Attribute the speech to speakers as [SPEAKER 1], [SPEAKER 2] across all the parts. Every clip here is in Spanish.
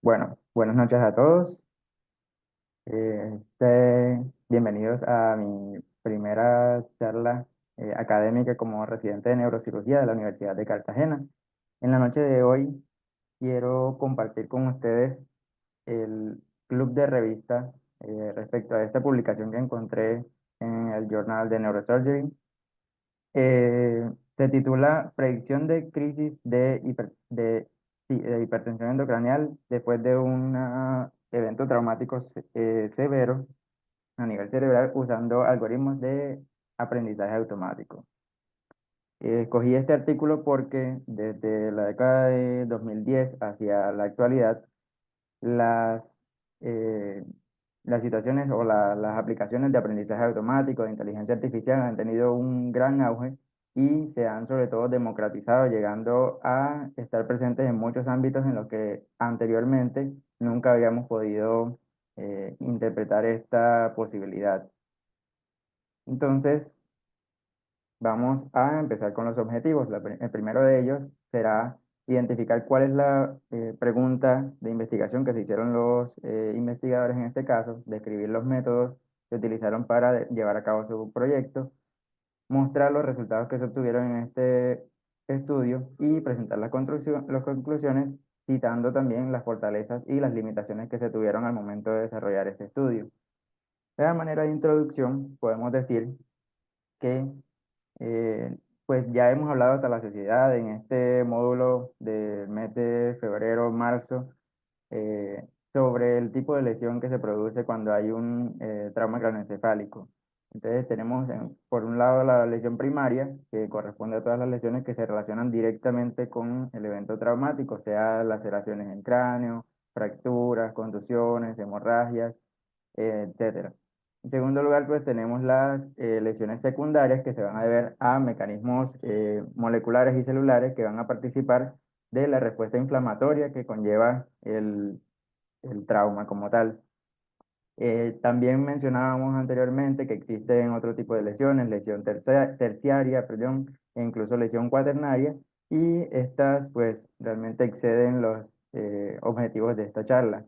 [SPEAKER 1] Bueno, buenas noches a todos. Bienvenidos a mi primera charla académica como residente de neurocirugía de la Universidad de Cartagena. En la noche de hoy quiero compartir con ustedes el club de revista respecto a esta publicación que encontré en el Journal de Neurosurgery. Se titula Predicción de crisis de hipertensión endocranial después de un evento traumático severo a nivel cerebral usando algoritmos de aprendizaje automático. Escogí este artículo porque desde la década de 2010 hacia la actualidad, las, eh, las situaciones o las aplicaciones de aprendizaje automático, de inteligencia artificial han tenido un gran auge y se han sobre todo democratizado, llegando a estar presentes en muchos ámbitos en los que anteriormente nunca habíamos podido interpretar esta posibilidad. Entonces, vamos a empezar con los objetivos. El primero de ellos será identificar cuál es la pregunta de investigación que se hicieron los investigadores en este caso, describir los métodos que utilizaron para llevar a cabo su proyecto, mostrar los resultados que se obtuvieron en este estudio y presentar las conclusiones, citando también las fortalezas y las limitaciones que se tuvieron al momento de desarrollar este estudio. De manera de introducción, podemos decir que pues ya hemos hablado hasta la sociedad en este módulo del mes de febrero, marzo, sobre el tipo de lesión que se produce cuando hay un trauma craneoencefálico. Entonces tenemos por un lado la lesión primaria, que corresponde a todas las lesiones que se relacionan directamente con el evento traumático, sea laceraciones en cráneo, fracturas, contusiones, hemorragias, etcétera. En segundo lugar, pues tenemos las lesiones secundarias que se van a deber a mecanismos moleculares y celulares que van a participar de la respuesta inflamatoria que conlleva el trauma como tal. También mencionábamos anteriormente que existen otro tipo de lesiones, lesión terciaria, perdón, e incluso lesión cuaternaria, y estas pues realmente exceden los objetivos de esta charla.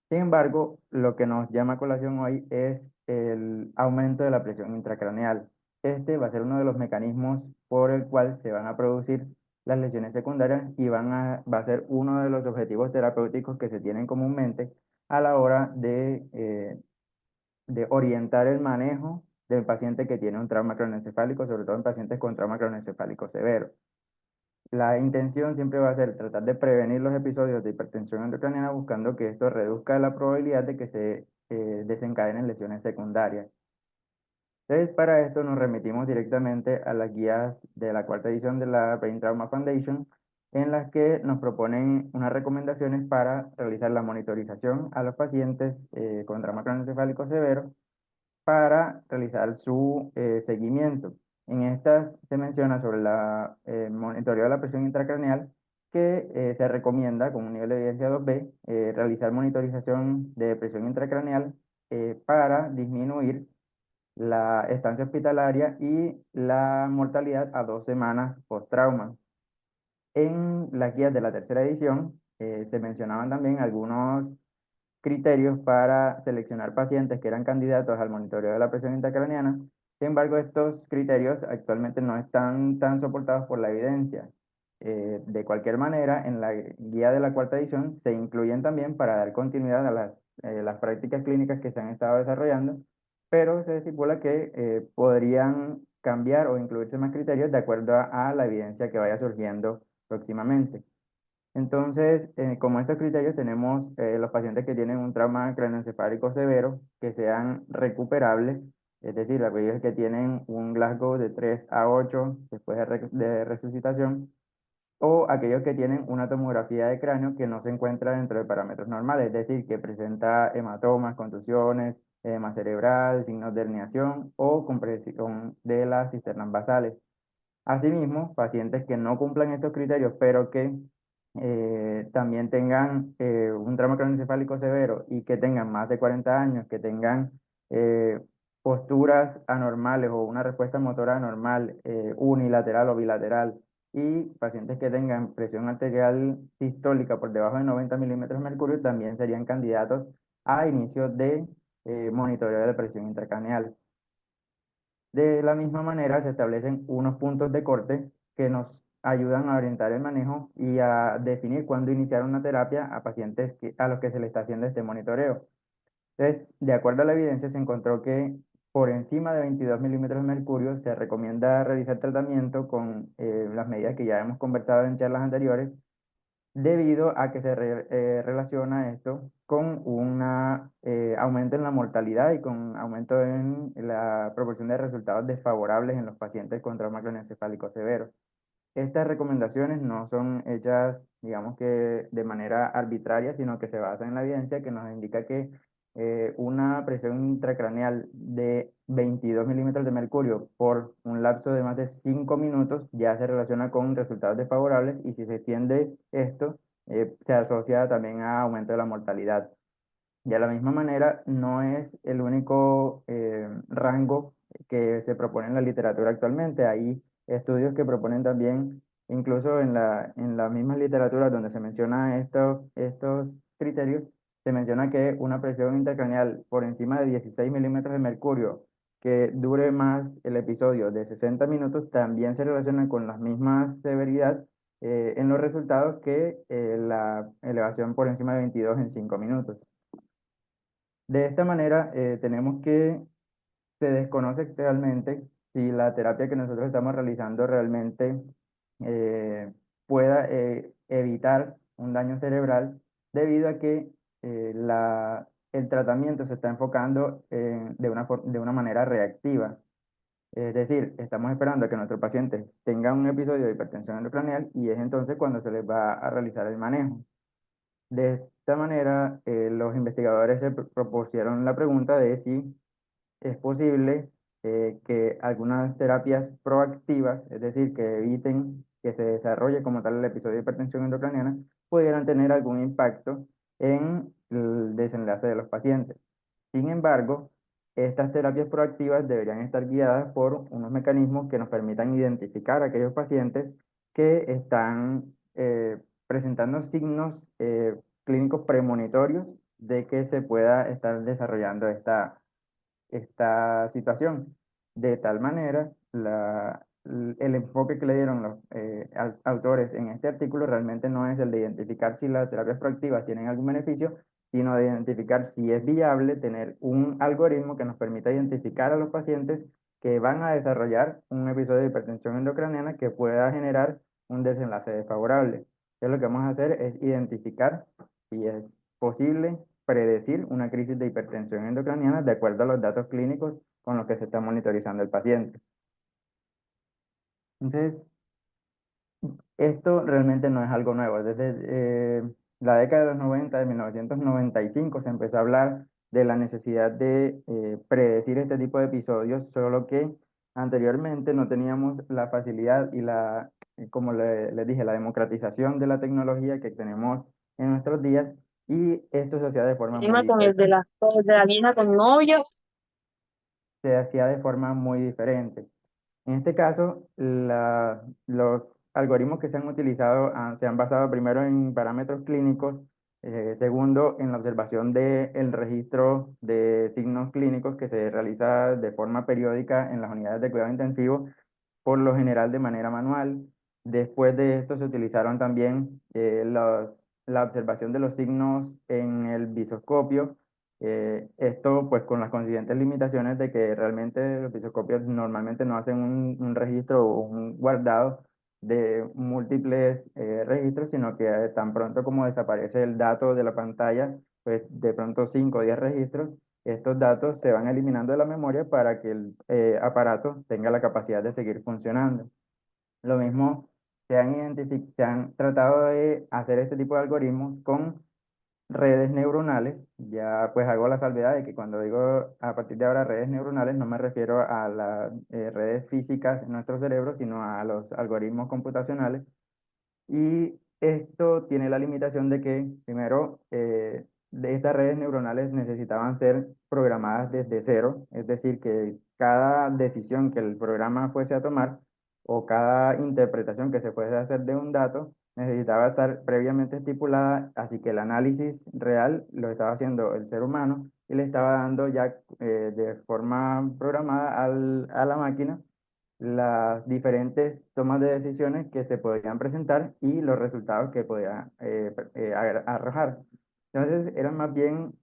[SPEAKER 1] Sin embargo, lo que nos llama a colación hoy es el aumento de la presión intracraneal. Este va a ser uno de los mecanismos por el cual se van a producir las lesiones secundarias y va a ser uno de los objetivos terapéuticos que se tienen comúnmente a la hora de orientar el manejo del paciente que tiene un trauma craneoencefálico, sobre todo en pacientes con trauma craneoencefálico severo. La intención siempre va a ser tratar de prevenir los episodios de hipertensión endocraniana buscando que esto reduzca la probabilidad de que se desencadenen lesiones secundarias. Entonces, para esto nos remitimos directamente a las guías de la cuarta edición de la Brain Trauma Foundation, en las que nos proponen unas recomendaciones para realizar la monitorización a los pacientes con trauma craneoencefálico severo para realizar su seguimiento. En estas se menciona sobre la monitoreo de la presión intracraneal que se recomienda con un nivel de evidencia 2B realizar monitorización de presión intracraneal para disminuir la estancia hospitalaria y la mortalidad a 2 semanas post-trauma. En las guías de la tercera edición se mencionaban también algunos criterios para seleccionar pacientes que eran candidatos al monitoreo de la presión intracraneana. Sin embargo, estos criterios actualmente no están tan soportados por la evidencia. De cualquier manera, en la guía de la cuarta edición se incluyen también para dar continuidad a las prácticas clínicas que se han estado desarrollando, pero se estipula que podrían cambiar o incluirse más criterios de acuerdo a la evidencia que vaya surgiendo próximamente. Entonces, como estos criterios tenemos los pacientes que tienen un trauma craneoencefálico severo, que sean recuperables, es decir, aquellos que tienen un Glasgow de 3 a 8 después de resucitación, o aquellos que tienen una tomografía de cráneo que no se encuentra dentro de parámetros normales, es decir, que presenta hematomas, contusiones, edema cerebral, signos de herniación o compresión de las cisternas basales. Asimismo, pacientes que no cumplan estos criterios, pero que también tengan un trauma craneoencefálico severo y que tengan más de 40 años, que tengan eh, posturas anormales o una respuesta motora anormal, unilateral o bilateral, y pacientes que tengan presión arterial sistólica por debajo de 90 milímetros de mercurio también serían candidatos a inicio de monitoreo de presión intracraneal. De la misma manera, se establecen unos puntos de corte que nos ayudan a orientar el manejo y a definir cuándo iniciar una terapia a pacientes a los que se le está haciendo este monitoreo. Entonces, de acuerdo a la evidencia, se encontró que por encima de 22 milímetros de mercurio se recomienda realizar tratamiento con las medidas que ya hemos conversado en charlas anteriores, debido a que se relaciona esto con un aumento en la mortalidad y con aumento en la proporción de resultados desfavorables en los pacientes con trauma craneoencefálico severo. Estas recomendaciones no son hechas, digamos que de manera arbitraria, sino que se basan en la evidencia que nos indica que una presión intracraneal de 22 milímetros de mercurio por un lapso de más de 5 minutos ya se relaciona con resultados desfavorables, y si se extiende esto, se asocia también a aumento de la mortalidad. De la misma manera, no es el único rango que se propone en la literatura actualmente. Hay estudios que proponen también, incluso en la misma literatura donde se menciona estos criterios, se menciona que una presión intracraneal por encima de 16 milímetros de mercurio que dure más el episodio de 60 minutos también se relaciona con la misma severidad en los resultados que la elevación por encima de 22 en 5 minutos. De esta manera, tenemos que se desconoce realmente si la terapia que nosotros estamos realizando realmente eh, pueda evitar un daño cerebral, debido a que el tratamiento se está enfocando de una manera reactiva. Es decir, estamos esperando a que nuestros pacientes tengan un episodio de hipertensión endocraneal y es entonces cuando se les va a realizar el manejo. De esta manera, los investigadores se propusieron la pregunta de si es posible que algunas terapias proactivas, es decir, que eviten que se desarrolle como tal el episodio de hipertensión endocraniana, pudieran tener algún impacto en el desenlace de los pacientes. Sin embargo, estas terapias proactivas deberían estar guiadas por unos mecanismos que nos permitan identificar a aquellos pacientes que están presentando signos clínicos premonitorios de que se pueda estar desarrollando esta situación. De tal manera, el enfoque que le dieron los autores en este artículo realmente no es el de identificar si las terapias proactivas tienen algún beneficio, sino de identificar si es viable tener un algoritmo que nos permita identificar a los pacientes que van a desarrollar un episodio de hipertensión endocraniana que pueda generar un desenlace desfavorable. Entonces, lo que vamos a hacer es identificar si es posible predecir una crisis de hipertensión endocraniana de acuerdo a los datos clínicos con los que se está monitorizando el paciente. Entonces, esto realmente no es algo nuevo. Desde la década de los 90, de 1995, se empezó a hablar de la necesidad de predecir este tipo de episodios, solo que anteriormente no teníamos la facilidad y como les dije, la democratización de la tecnología que tenemos en nuestros días, y esto se hacía de forma muy
[SPEAKER 2] Encima con el
[SPEAKER 1] diferente.
[SPEAKER 2] de la vieja con novios.
[SPEAKER 1] Se hacía de forma muy diferente. En este caso, los algoritmos que se han utilizado se han basado primero en parámetros clínicos, segundo en la observación del registro de signos clínicos que se realiza de forma periódica en las unidades de cuidado intensivo, por lo general de manera manual. Después de esto se utilizaron también la observación de los signos en el visoscopio. Esto pues con las consiguientes limitaciones de que realmente los visoscopios normalmente no hacen un registro o un guardado de múltiples registros, sino que tan pronto como desaparece el dato de la pantalla, pues de pronto 5 o 10 registros, estos datos se van eliminando de la memoria para que el aparato tenga la capacidad de seguir funcionando. Lo mismo, se han tratado de hacer este tipo de algoritmos con redes neuronales. Ya pues hago la salvedad de que cuando digo a partir de ahora redes neuronales no me refiero a las redes físicas en nuestro cerebro, sino a los algoritmos computacionales. Y esto tiene la limitación de que, primero, de estas redes neuronales necesitaban ser programadas desde cero, es decir, que cada decisión que el programa fuese a tomar o cada interpretación que se puede hacer de un dato necesitaba estar previamente estipulada, así que el análisis real lo estaba haciendo el ser humano y le estaba dando ya de forma programada a la máquina las diferentes tomas de decisiones que se podían presentar y los resultados que podía arrojar. Entonces, era más bien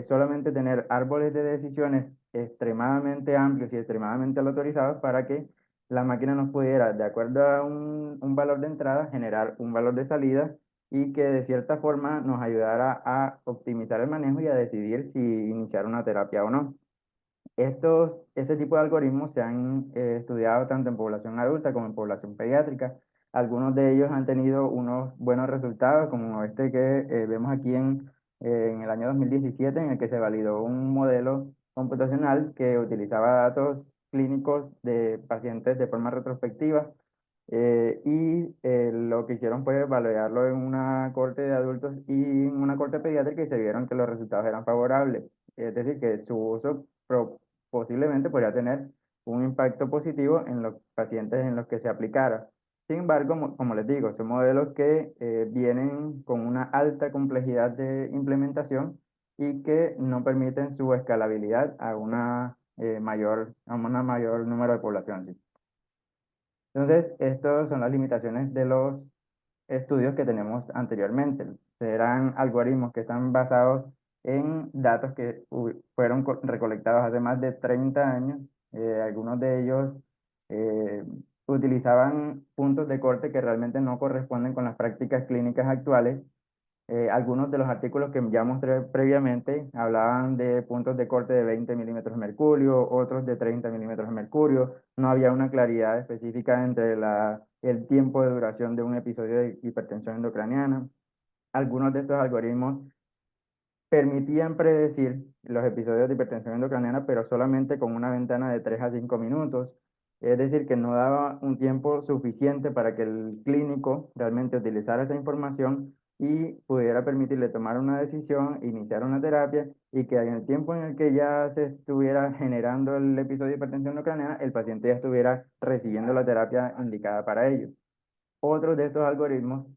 [SPEAKER 1] solamente tener árboles de decisiones extremadamente amplios y extremadamente aleatorizados para que la máquina nos pudiera, de acuerdo a un valor de entrada, generar un valor de salida y que de cierta forma nos ayudara a optimizar el manejo y a decidir si iniciar una terapia o no. Este tipo de algoritmos se han estudiado tanto en población adulta como en población pediátrica. Algunos de ellos han tenido unos buenos resultados, como este que vemos aquí en el año 2017, en el que se validó un modelo computacional que utilizaba datos clínicos de pacientes de forma retrospectiva lo que hicieron fue validarlo en una corte de adultos y en una corte pediátrica y se vieron que los resultados eran favorables. Es decir, que su uso posiblemente podría tener un impacto positivo en los pacientes en los que se aplicara. Sin embargo, como les digo, son modelos que vienen con una alta complejidad de implementación y que no permiten su escalabilidad a a una mayor número de población. ¿Sí? Entonces, estas son las limitaciones de los estudios que tenemos anteriormente. Serán algoritmos que están basados en datos que fueron recolectados hace más de 30 años. Algunos de ellos eh, utilizaban puntos de corte que realmente no corresponden con las prácticas clínicas actuales. Algunos de los artículos que ya mostré previamente hablaban de puntos de corte de 20 milímetros de mercurio, otros de 30 milímetros de mercurio. No había una claridad específica entre el tiempo de duración de un episodio de hipertensión endocraniana. Algunos de estos algoritmos permitían predecir los episodios de hipertensión endocraniana, pero solamente con una ventana de 3 a 5 minutos. Es decir, que no daba un tiempo suficiente para que el clínico realmente utilizara esa información y pudiera permitirle tomar una decisión, iniciar una terapia y que en el tiempo en el que ya se estuviera generando el episodio de hipertensión endocraniana, el paciente ya estuviera recibiendo la terapia indicada para ello. Otros de estos algoritmos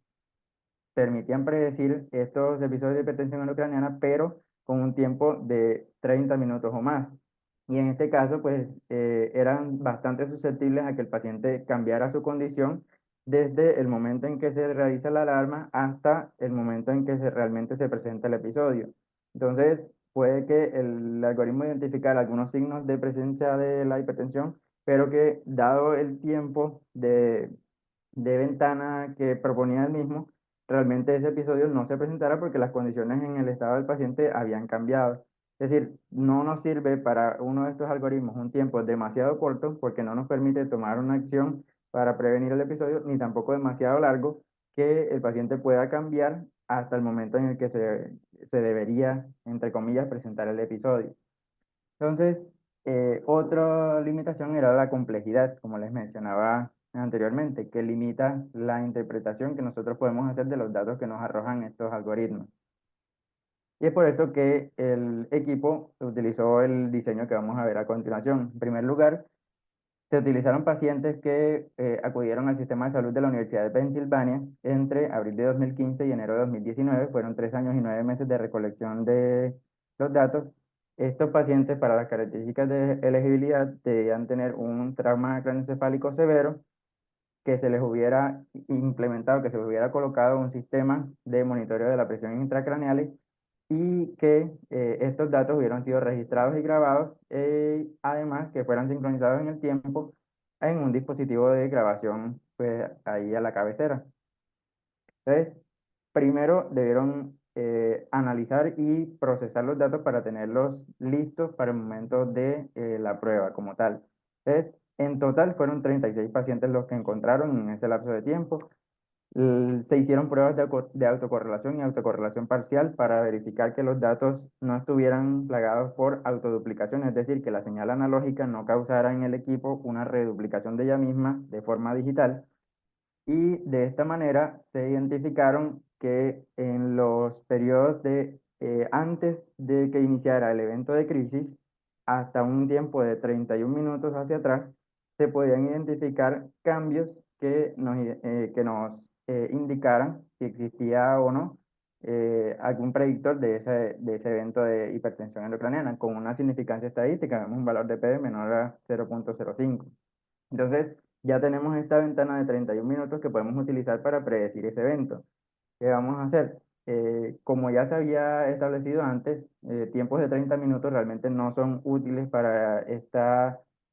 [SPEAKER 1] permitían predecir estos episodios de hipertensión intracraniana, pero con un tiempo de 30 minutos o más. Y en este caso, pues eran bastante susceptibles a que el paciente cambiara su condición desde el momento en que se realiza la alarma hasta el momento en que realmente se presenta el episodio. Entonces, puede que el algoritmo identificara algunos signos de presencia de la hipertensión, pero que dado el tiempo de ventana que proponía el mismo, realmente ese episodio no se presentara porque las condiciones en el estado del paciente habían cambiado. Es decir, no nos sirve para uno de estos algoritmos un tiempo demasiado corto porque no nos permite tomar una acción para prevenir el episodio, ni tampoco demasiado largo que el paciente pueda cambiar hasta el momento en el que se debería, entre comillas, presentar el episodio. Entonces, otra limitación era la complejidad, como les mencionaba anteriormente, que limita la interpretación que nosotros podemos hacer de los datos que nos arrojan estos algoritmos. Y es por eso que el equipo utilizó el diseño que vamos a ver a continuación. En primer lugar, se utilizaron pacientes que acudieron al sistema de salud de la Universidad de Pensilvania entre abril de 2015 y enero de 2019. Fueron 3 años y 9 meses de recolección de los datos. Estos pacientes, para las características de elegibilidad, debían tener un trauma craneoencefálico severo, que se les hubiera implementado, que se les hubiera colocado un sistema de monitoreo de la presión intracraneal y que estos datos hubieran sido registrados y grabados, además que fueran sincronizados en el tiempo en un dispositivo de grabación, pues ahí a la cabecera. Entonces, primero debieron analizar y procesar los datos para tenerlos listos para el momento de la prueba como tal. Entonces, en total fueron 36 pacientes los que encontraron en ese lapso de tiempo. Se hicieron pruebas de autocorrelación y autocorrelación parcial para verificar que los datos no estuvieran plagados por autoduplicación, es decir, que la señal analógica no causara en el equipo una reduplicación de ella misma de forma digital. Y de esta manera se identificaron que en los periodos de antes de que iniciara el evento de crisis, hasta un tiempo de 31 minutos hacia atrás, se podían identificar cambios que nos indicaran si existía o no algún predictor de ese evento de hipertensión endocraniana con una significancia estadística, vemos un valor de P menor a 0,05. Entonces, ya tenemos esta ventana de 31 minutos que podemos utilizar para predecir ese evento. ¿Qué vamos a hacer? Como ya se había establecido antes, tiempos de 30 minutos realmente no son útiles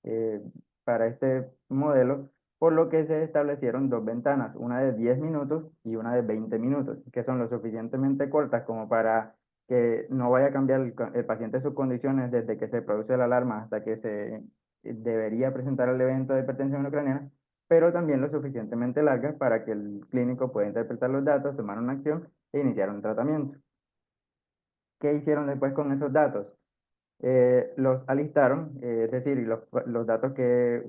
[SPEAKER 1] eh, para este modelo, por lo que se establecieron dos ventanas, una de 10 minutos y una de 20 minutos, que son lo suficientemente cortas como para que no vaya a cambiar el paciente sus condiciones desde que se produce la alarma hasta que se debería presentar el evento de hipertensión ucraniana, pero también lo suficientemente largas para que el clínico pueda interpretar los datos, tomar una acción e iniciar un tratamiento. ¿Qué hicieron después con esos datos? Los alistaron, es decir, los datos que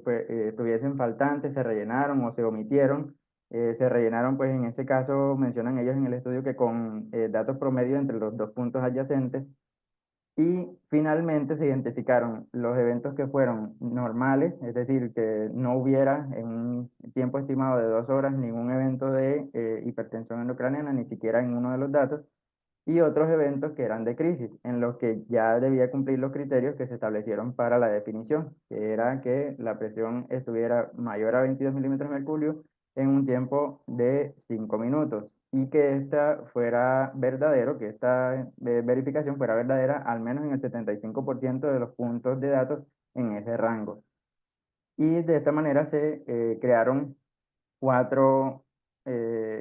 [SPEAKER 1] estuviesen faltantes se rellenaron o se omitieron. Se rellenaron, pues en ese caso mencionan ellos en el estudio que con datos promedio entre los dos puntos adyacentes, y finalmente se identificaron los eventos que fueron normales, es decir, que no hubiera en un tiempo estimado de 2 horas ningún evento de hipertensión endocraniana, ni siquiera en uno de los datos, y otros eventos que eran de crisis, en los que ya debía cumplir los criterios que se establecieron para la definición, que era que la presión estuviera mayor a 22 milímetros de mercurio en un tiempo de 5 minutos y que esta fuera verdadero, que esta verificación fuera verdadera al menos en el 75% de los puntos de datos en ese rango. Y de esta manera se crearon cuatro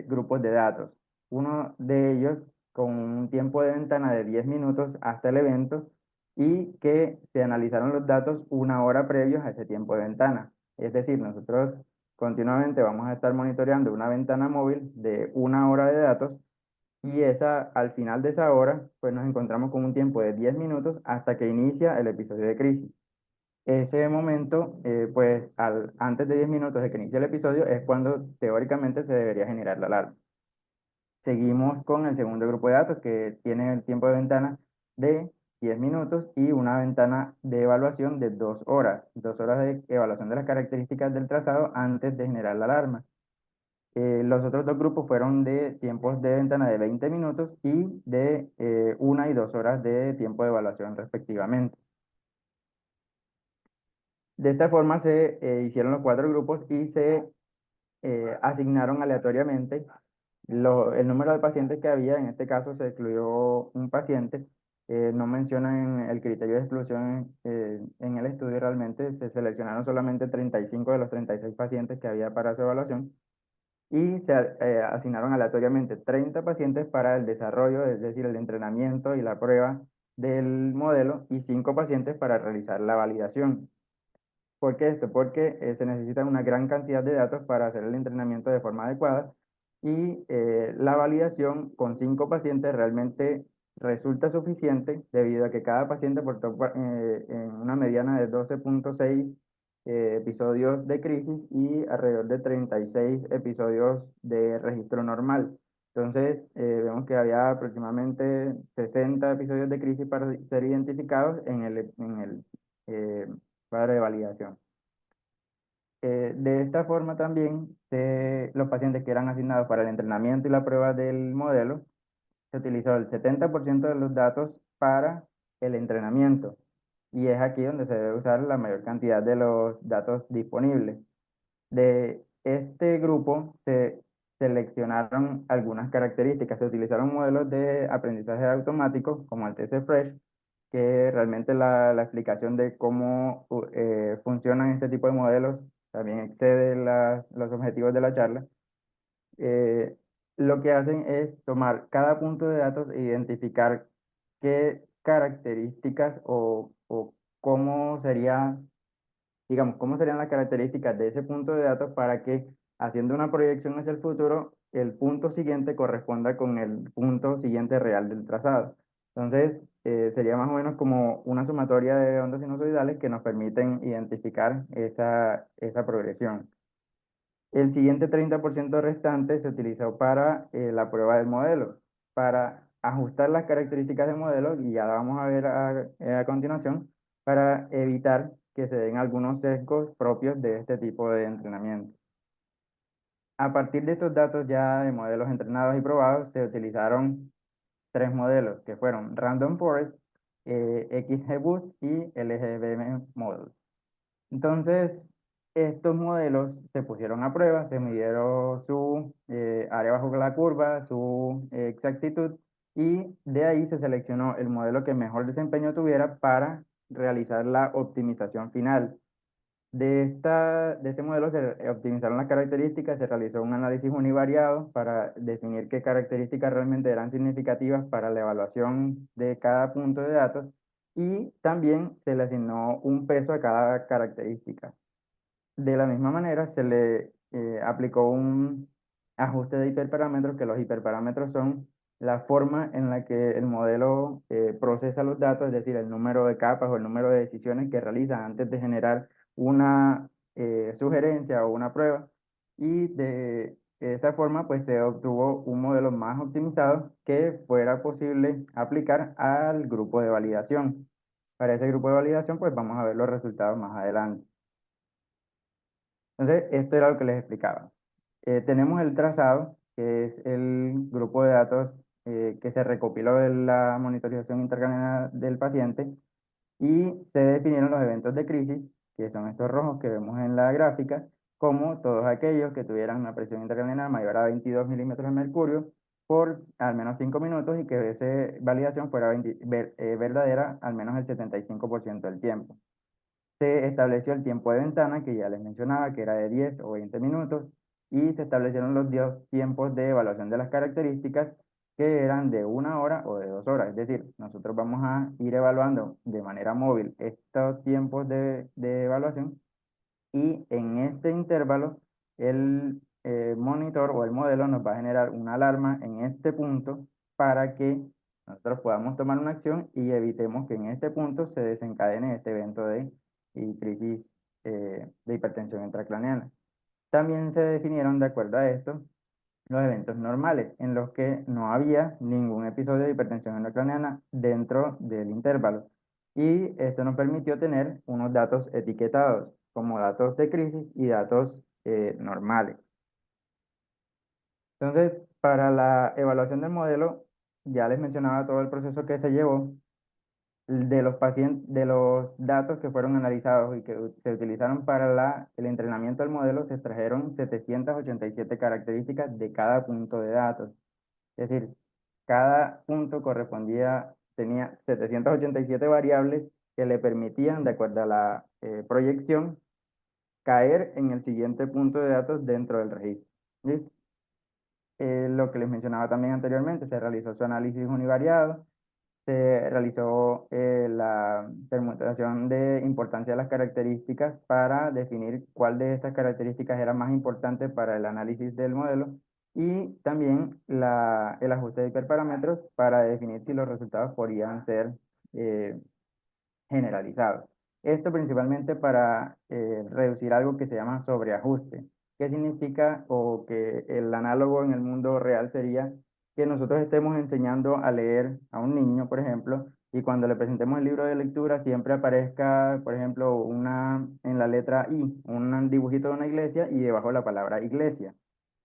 [SPEAKER 1] grupos de datos. Uno de ellos con un tiempo de ventana de 10 minutos hasta el evento y que se analizaron los datos una hora previos a ese tiempo de ventana. Es decir, nosotros continuamente vamos a estar monitoreando una ventana móvil de una hora de datos y al final de esa hora, pues nos encontramos con un tiempo de 10 minutos hasta que inicia el episodio de crisis. Ese momento, pues antes de 10 minutos de que inicie el episodio, es cuando teóricamente se debería generar la alarma. Seguimos con el segundo grupo de datos que tiene el tiempo de ventana de 10 minutos y una ventana de evaluación de 2 horas. 2 horas de evaluación de las características del trazado antes de generar la alarma. Los otros dos grupos fueron de tiempos de ventana de 20 minutos y de 1 y 2 horas de tiempo de evaluación respectivamente. De esta forma se hicieron los cuatro grupos y se asignaron aleatoriamente el número de pacientes que había. En este caso se excluyó un paciente. No mencionan el criterio de exclusión en el estudio. Realmente se seleccionaron solamente 35 de los 36 pacientes que había para su evaluación y se asignaron aleatoriamente 30 pacientes para el desarrollo, es decir, el entrenamiento y la prueba del modelo, y 5 pacientes para realizar la validación. ¿Por qué esto? Porque se necesita una gran cantidad de datos para hacer el entrenamiento de forma adecuada y la validación con 5 pacientes realmente resulta suficiente debido a que cada paciente aportó en una mediana de 12,6 episodios de crisis y alrededor de 36 episodios de registro normal. Entonces, vemos que había aproximadamente 60 episodios de crisis para ser identificados en el cuadro de validación. De esta forma también, los pacientes que eran asignados para el entrenamiento y la prueba del modelo, se utilizó el 70% de los datos para el entrenamiento. Y es aquí donde se debe usar la mayor cantidad de los datos disponibles. De este grupo se seleccionaron algunas características. Se utilizaron modelos de aprendizaje automático como el TC-Fresh, que realmente la explicación de cómo funcionan este tipo de modelos también excede los objetivos de la charla. Eh, lo que hacen es tomar cada punto de datos e identificar qué características o cómo sería, digamos, cómo serían las características de ese punto de datos para que, haciendo una proyección hacia el futuro, el punto siguiente corresponda con el punto siguiente real del trazado. Entonces, sería más o menos como una sumatoria de ondas sinusoidales que nos permiten identificar esa progresión. El siguiente 30% restante se utilizó para la prueba del modelo, para ajustar las características del modelo, y ya la vamos a ver a continuación, para evitar que se den algunos sesgos propios de este tipo de entrenamiento. A partir de estos datos ya de modelos entrenados y probados, se utilizaron tres modelos que fueron Random Forest, XGBoost y LGBM Model. Entonces, estos modelos se pusieron a prueba, se midieron su área bajo la curva, su exactitud, y de ahí se seleccionó el modelo que mejor desempeño tuviera para realizar la optimización final. De este modelo se optimizaron las características, se realizó un análisis univariado para definir qué características realmente eran significativas para la evaluación de cada punto de datos, y también se le asignó un peso a cada característica. De la misma manera, se le aplicó un ajuste de hiperparámetros, que los hiperparámetros son la forma en la que el modelo procesa los datos, es decir, el número de capas o el número de decisiones que realiza antes de generar una sugerencia o una prueba. Y de esta forma, pues se obtuvo un modelo más optimizado que fuera posible aplicar al grupo de validación. Para ese grupo de validación, pues vamos a ver los resultados más adelante. Entonces, esto era lo que les explicaba. Tenemos el trazado, que es el grupo de datos que se recopiló de la monitorización intracraniana del paciente, y se definieron los eventos de crisis, que son estos rojos que vemos en la gráfica, como todos aquellos que tuvieran una presión intracraniana mayor a 22 milímetros de mercurio por al menos 5 minutos, y que esa validación fuera verdadera al menos el 75% del tiempo. Se estableció el tiempo de ventana, que ya les mencionaba, que era de 10 o 20 minutos, y se establecieron los dos tiempos de evaluación de las características, que eran de 1 hora o de 2 horas. Es decir, nosotros vamos a ir evaluando de manera móvil estos tiempos de evaluación, y en este intervalo el monitor o el modelo nos va a generar una alarma en este punto para que nosotros podamos tomar una acción y evitemos que en este punto se desencadene este evento de crisis de hipertensión intracraneana. También se definieron, de acuerdo a esto, los eventos normales, en los que no había ningún episodio de hipertensión intracraneana dentro del intervalo. Y esto nos permitió tener unos datos etiquetados como datos de crisis y datos normales. Entonces, para la evaluación del modelo, ya les mencionaba todo el proceso que se llevó. De los pacientes, de los datos que fueron analizados y que se utilizaron para el entrenamiento del modelo, se extrajeron 787 características de cada punto de datos. Es decir, cada punto tenía 787 variables que le permitían, de acuerdo a la proyección, caer en el siguiente punto de datos dentro del registro. ¿Listo? Lo que les mencionaba también anteriormente, se realizó su análisis univariado, se realizó la permutación de importancia de las características para definir cuál de estas características era más importante para el análisis del modelo, y también el ajuste de hiperparámetros para definir si los resultados podían ser eh, generalizado. Esto principalmente para reducir algo que se llama sobreajuste. ¿Qué significa? O que el análogo en el mundo real sería que nosotros estemos enseñando a leer a un niño, por ejemplo, y cuando le presentemos el libro de lectura siempre aparezca, por ejemplo, en la letra I, un dibujito de una iglesia y debajo la palabra iglesia.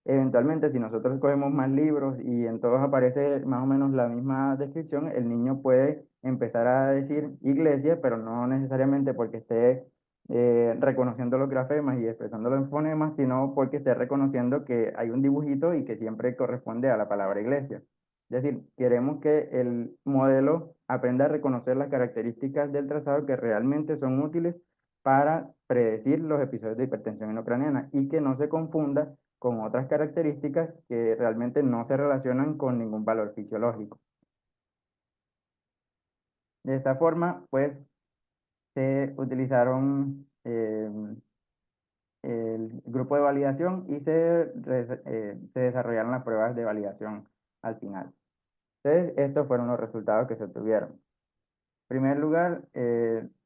[SPEAKER 1] Eventualmente, si nosotros cogemos más libros y en todos aparece más o menos la misma descripción, el niño puede empezar a decir iglesia, pero no necesariamente porque esté reconociendo los grafemas y expresándolo en fonemas, sino porque esté reconociendo que hay un dibujito y que siempre corresponde a la palabra iglesia. Es decir, queremos que el modelo aprenda a reconocer las características del trazado que realmente son útiles para predecir los episodios de hipertensión intracraniana, y que no se confunda con otras características que realmente no se relacionan con ningún valor fisiológico. De esta forma, pues, se utilizaron el grupo de validación y se desarrollaron las pruebas de validación al final. Entonces, estos fueron los resultados que se obtuvieron. En primer lugar,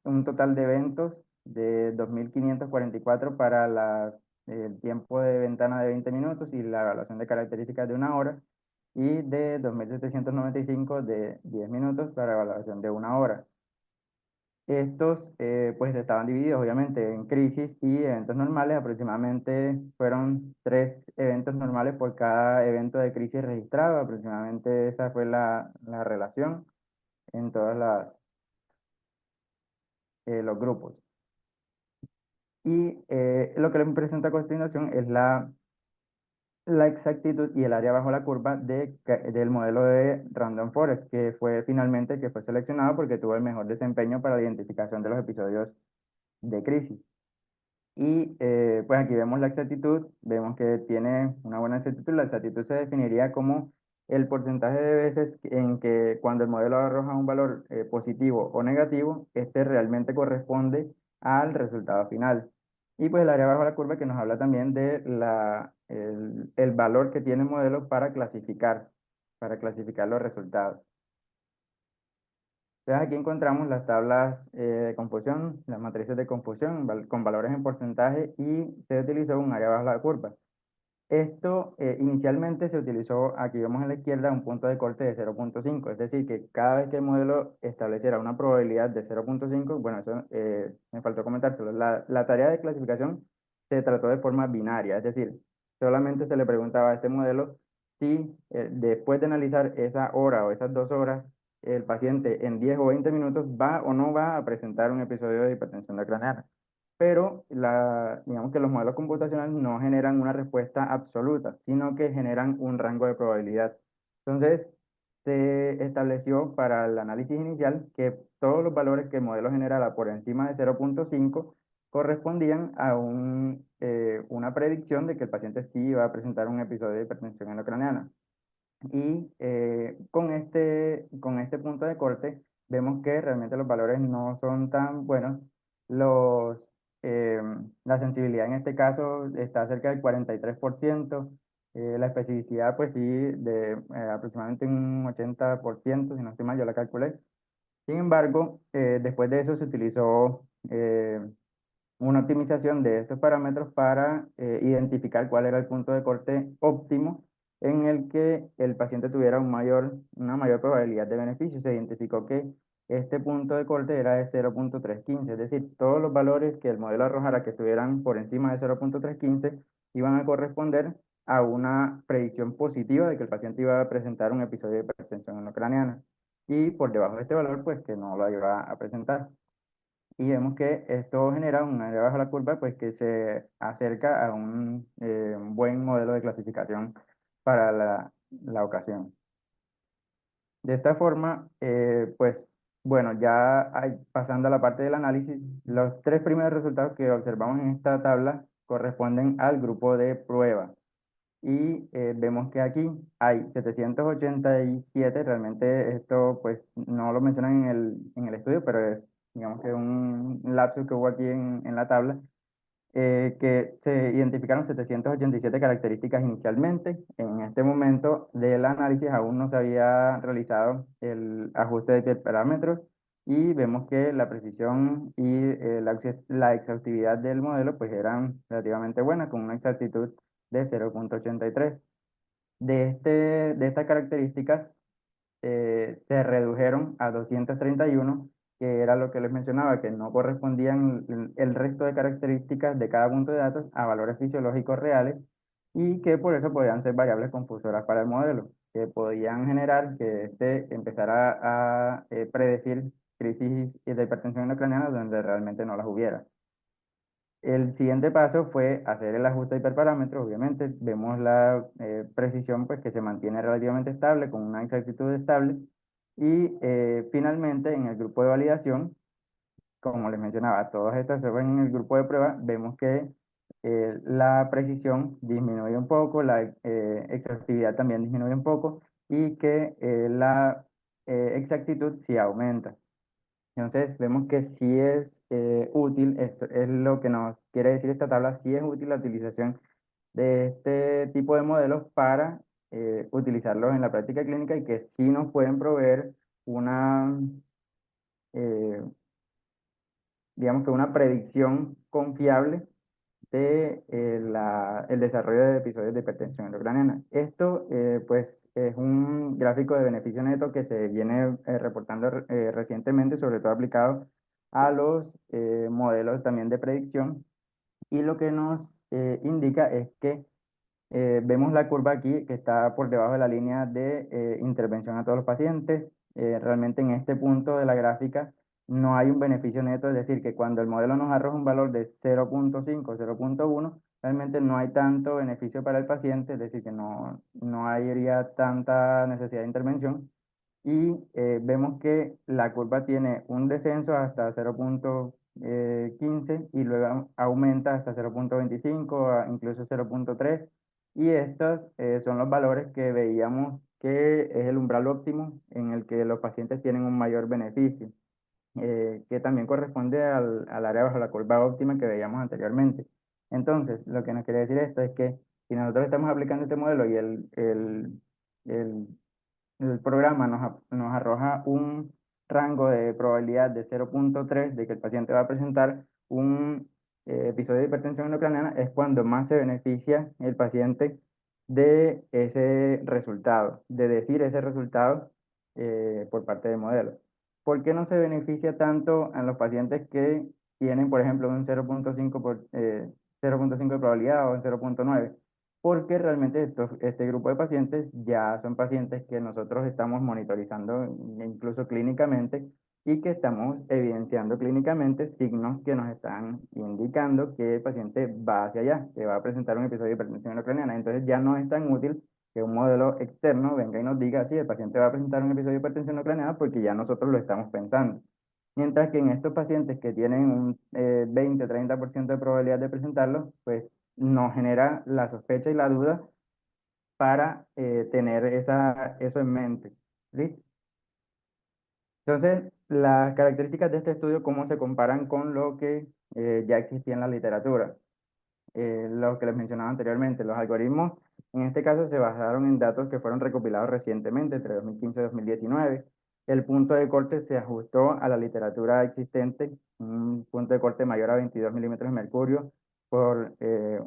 [SPEAKER 1] un total de eventos de 2.544 para el tiempo de ventana de 20 minutos y la evaluación de características de 1 hora, y de 2.795 de 10 minutos para evaluación de 1 hora. Estos pues estaban divididos obviamente en crisis y eventos normales. Aproximadamente fueron 3 eventos normales por cada evento de crisis registrado. Aproximadamente esa fue la relación en todos los grupos. Y lo que les presento a continuación es la exactitud y el área bajo la curva del modelo de Random Forest, que fue finalmente que fue seleccionado porque tuvo el mejor desempeño para la identificación de los episodios de crisis. Y pues aquí vemos la exactitud, vemos que tiene una buena exactitud. La exactitud se definiría como el porcentaje de veces en que cuando el modelo arroja un valor positivo o negativo, este realmente corresponde al resultado final. Y pues el área bajo la curva que nos habla también de el valor que tiene el modelo para clasificar los resultados. Entonces aquí encontramos las tablas de confusión, las matrices de confusión con valores en porcentaje y se utilizó un área bajo la curva. Esto inicialmente se utilizó, aquí vemos a la izquierda, un punto de corte de 0,5, es decir, que cada vez que el modelo estableciera una probabilidad de 0,5, bueno, eso me faltó comentárselo, la tarea de clasificación se trató de forma binaria, es decir, solamente se le preguntaba a este modelo si después de analizar esa hora o esas 2 horas, el paciente en 10 o 20 minutos va o no va a presentar un episodio de hipertensión craneana, pero digamos que los modelos computacionales no generan una respuesta absoluta, sino que generan un rango de probabilidad. Entonces, se estableció para el análisis inicial que todos los valores que el modelo generara por encima de 0,5 correspondían a una predicción de que el paciente sí iba a presentar un episodio de hipertensión endocraneana. Y con este punto de corte vemos que realmente los valores no son tan buenos. Los, eh, la sensibilidad en este caso está cerca del 43%, la especificidad pues sí de aproximadamente un 80%, si no estoy mal, yo la calculé. Sin embargo, después de eso se utilizó una optimización de estos parámetros para identificar cuál era el punto de corte óptimo en el que el paciente tuviera una mayor probabilidad de beneficio. Se identificó que este punto de corte era de 0,315, es decir, todos los valores que el modelo arrojara que estuvieran por encima de 0,315 iban a corresponder a una predicción positiva de que el paciente iba a presentar un episodio de hipertensión endocraniana, y por debajo de este valor, pues que no lo iba a presentar. Y vemos que esto genera un área bajo la curva, pues que se acerca a un buen modelo de clasificación para la ocasión. De esta forma, pues bueno, ya pasando a la parte del análisis, los 3 primeros resultados que observamos en esta tabla corresponden al grupo de prueba. Y vemos que aquí hay 787, realmente esto pues no lo mencionan en el estudio, pero es digamos que un lapsus que hubo aquí en la tabla, que se identificaron 787 características inicialmente. En este momento del análisis aún no se había realizado el ajuste de parámetros y vemos que la precisión y la exhaustividad del modelo pues eran relativamente buenas, con una exactitud de 0,83. De estas características se redujeron a 231, que era lo que les mencionaba, que no correspondían el resto de características de cada punto de datos a valores fisiológicos reales, y que por eso podían ser variables confusoras para el modelo, que podían generar que éste empezara a predecir crisis de hipertensión endocraniana donde realmente no las hubiera. El siguiente paso fue hacer el ajuste de hiperparámetros. Obviamente vemos la precisión pues, que se mantiene relativamente estable, con una exactitud estable. Y finalmente en el grupo de validación, como les mencionaba, todas estas se ven en el grupo de prueba, vemos que la precisión disminuye un poco, la exactividad también disminuye un poco, y que la exactitud sí aumenta. Entonces, vemos que sí es útil, es lo que nos quiere decir esta tabla, sí es útil la utilización de este tipo de modelos para utilizarlos en la práctica clínica, y que sí nos pueden proveer una, eh, digamos que una predicción confiable de el desarrollo de episodios de hipertensión endocraniana. Esto, pues, es un gráfico de beneficio neto que se viene reportando recientemente, sobre todo aplicado a los modelos también de predicción. Y lo que nos indica es que vemos la curva aquí que está por debajo de la línea de intervención a todos los pacientes. Realmente en este punto de la gráfica no hay un beneficio neto, es decir, que cuando el modelo nos arroja un valor de 0,5, 0,1, realmente no hay tanto beneficio para el paciente, es decir, que no habría tanta necesidad de intervención. Y vemos que la curva tiene un descenso hasta 0,15 y luego aumenta hasta 0,25, incluso 0,3. Y estos son los valores que veíamos que es el umbral óptimo en el que los pacientes tienen un mayor beneficio, que también corresponde al área bajo la curva óptima que veíamos anteriormente. Entonces, lo que nos quiere decir esto es que si nosotros estamos aplicando este modelo y el el programa nos arroja un rango de probabilidad de 0,3 de que el paciente va a presentar un episodio de hipertensión endocraniana, es cuando más se beneficia el paciente de ese resultado, de decir ese resultado por parte del modelo. ¿Por qué no se beneficia tanto en los pacientes que tienen, por ejemplo, un 0,5 de probabilidad o un 0,9? Porque realmente este grupo de pacientes ya son pacientes que nosotros estamos monitorizando incluso clínicamente y que estamos evidenciando clínicamente signos que nos están indicando que el paciente va hacia allá, que va a presentar un episodio de hipertensión intracraniana. Entonces ya no es tan útil que un modelo externo venga y nos diga si el paciente va a presentar un episodio de hipertensión intracraniana porque ya nosotros lo estamos pensando. Mientras que en estos pacientes que tienen un 20-30% de probabilidad de presentarlo, pues nos genera la sospecha y la duda para tener eso en mente. ¿Listo? Entonces, las características de este estudio, ¿cómo se comparan con lo que ya existía en la literatura? Lo que les mencionaba anteriormente, los algoritmos en este caso se basaron en datos que fueron recopilados recientemente, entre 2015 y 2019. El punto de corte se ajustó a la literatura existente, un punto de corte mayor a 22 milímetros de mercurio por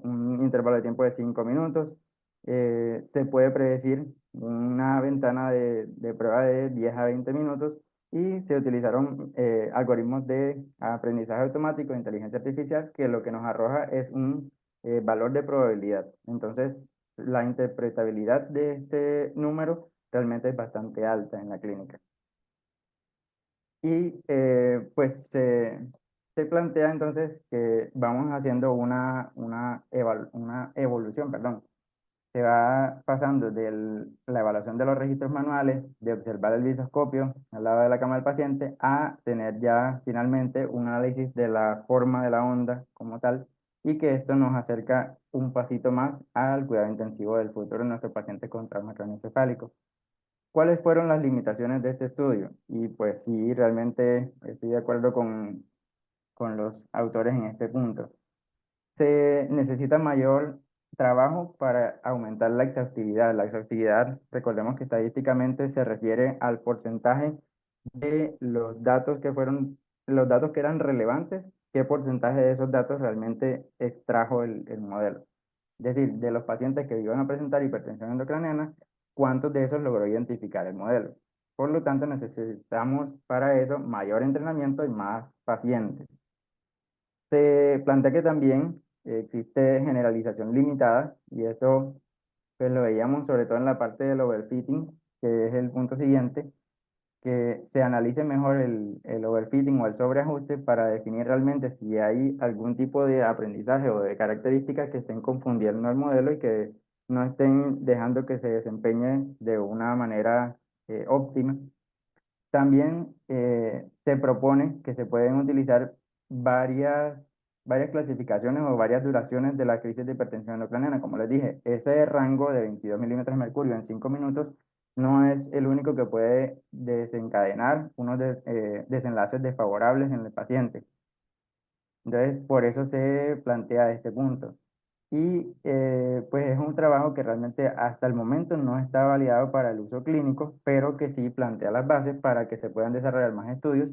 [SPEAKER 1] un intervalo de tiempo de 5 minutos. Se puede predecir una ventana de prueba de 10 a 20 minutos y se utilizaron algoritmos de aprendizaje automático de inteligencia artificial que lo que nos arroja es un valor de probabilidad. Entonces, la interpretabilidad de este número realmente es bastante alta en la clínica. Y pues se plantea entonces que vamos haciendo una evolución, perdón. Se va pasando de la evaluación de los registros manuales, de observar el visoscopio al lado de la cama del paciente, a tener ya finalmente un análisis de la forma de la onda como tal, y que esto nos acerca un pasito más al cuidado intensivo del futuro de nuestros pacientes con trauma craneoencefálico. ¿Cuáles fueron las limitaciones de este estudio? Y pues sí, realmente estoy de acuerdo con los autores en este punto. Se necesita mayor trabajo para aumentar la exhaustividad. La exhaustividad, recordemos que estadísticamente se refiere al porcentaje de los datos que eran relevantes, qué porcentaje de esos datos realmente extrajo el modelo. Es decir, de los pacientes que iban a presentar hipertensión endocraniana, ¿cuántos de esos logró identificar el modelo? Por lo tanto, necesitamos para eso mayor entrenamiento y más pacientes. Se plantea que también existe generalización limitada y eso pues lo veíamos sobre todo en la parte del overfitting, que es el punto siguiente, que se analice mejor el overfitting o el sobreajuste para definir realmente si hay algún tipo de aprendizaje o de características que estén confundiendo el modelo y que no estén dejando que se desempeñe de una manera óptima. También se propone que se pueden utilizar varias, varias clasificaciones o varias duraciones de la crisis de hipertensión endocraniana. Como les dije, ese rango de 22 milímetros de mercurio en 5 minutos no es el único que puede desencadenar unos desenlaces desfavorables en el paciente. Entonces, por eso se plantea este punto. Y pues es un trabajo que realmente hasta el momento no está validado para el uso clínico, pero que sí plantea las bases para que se puedan desarrollar más estudios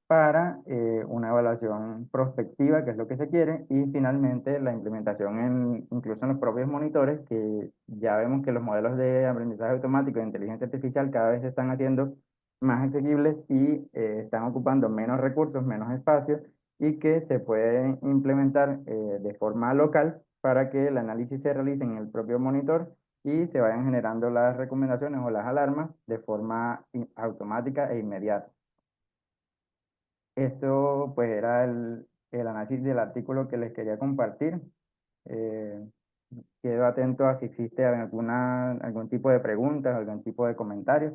[SPEAKER 1] para una evaluación prospectiva, que es lo que se quiere, y finalmente la implementación incluso en los propios monitores, que ya vemos que los modelos de aprendizaje automático e inteligencia artificial cada vez se están haciendo más asequibles y están ocupando menos recursos, menos espacio y que se pueden implementar de forma local para que el análisis se realice en el propio monitor y se vayan generando las recomendaciones o las alarmas de forma automática e inmediata. Esto pues era el análisis del artículo que les quería compartir. Eh, Quedo atento a si existe algún tipo de preguntas, algún tipo de comentarios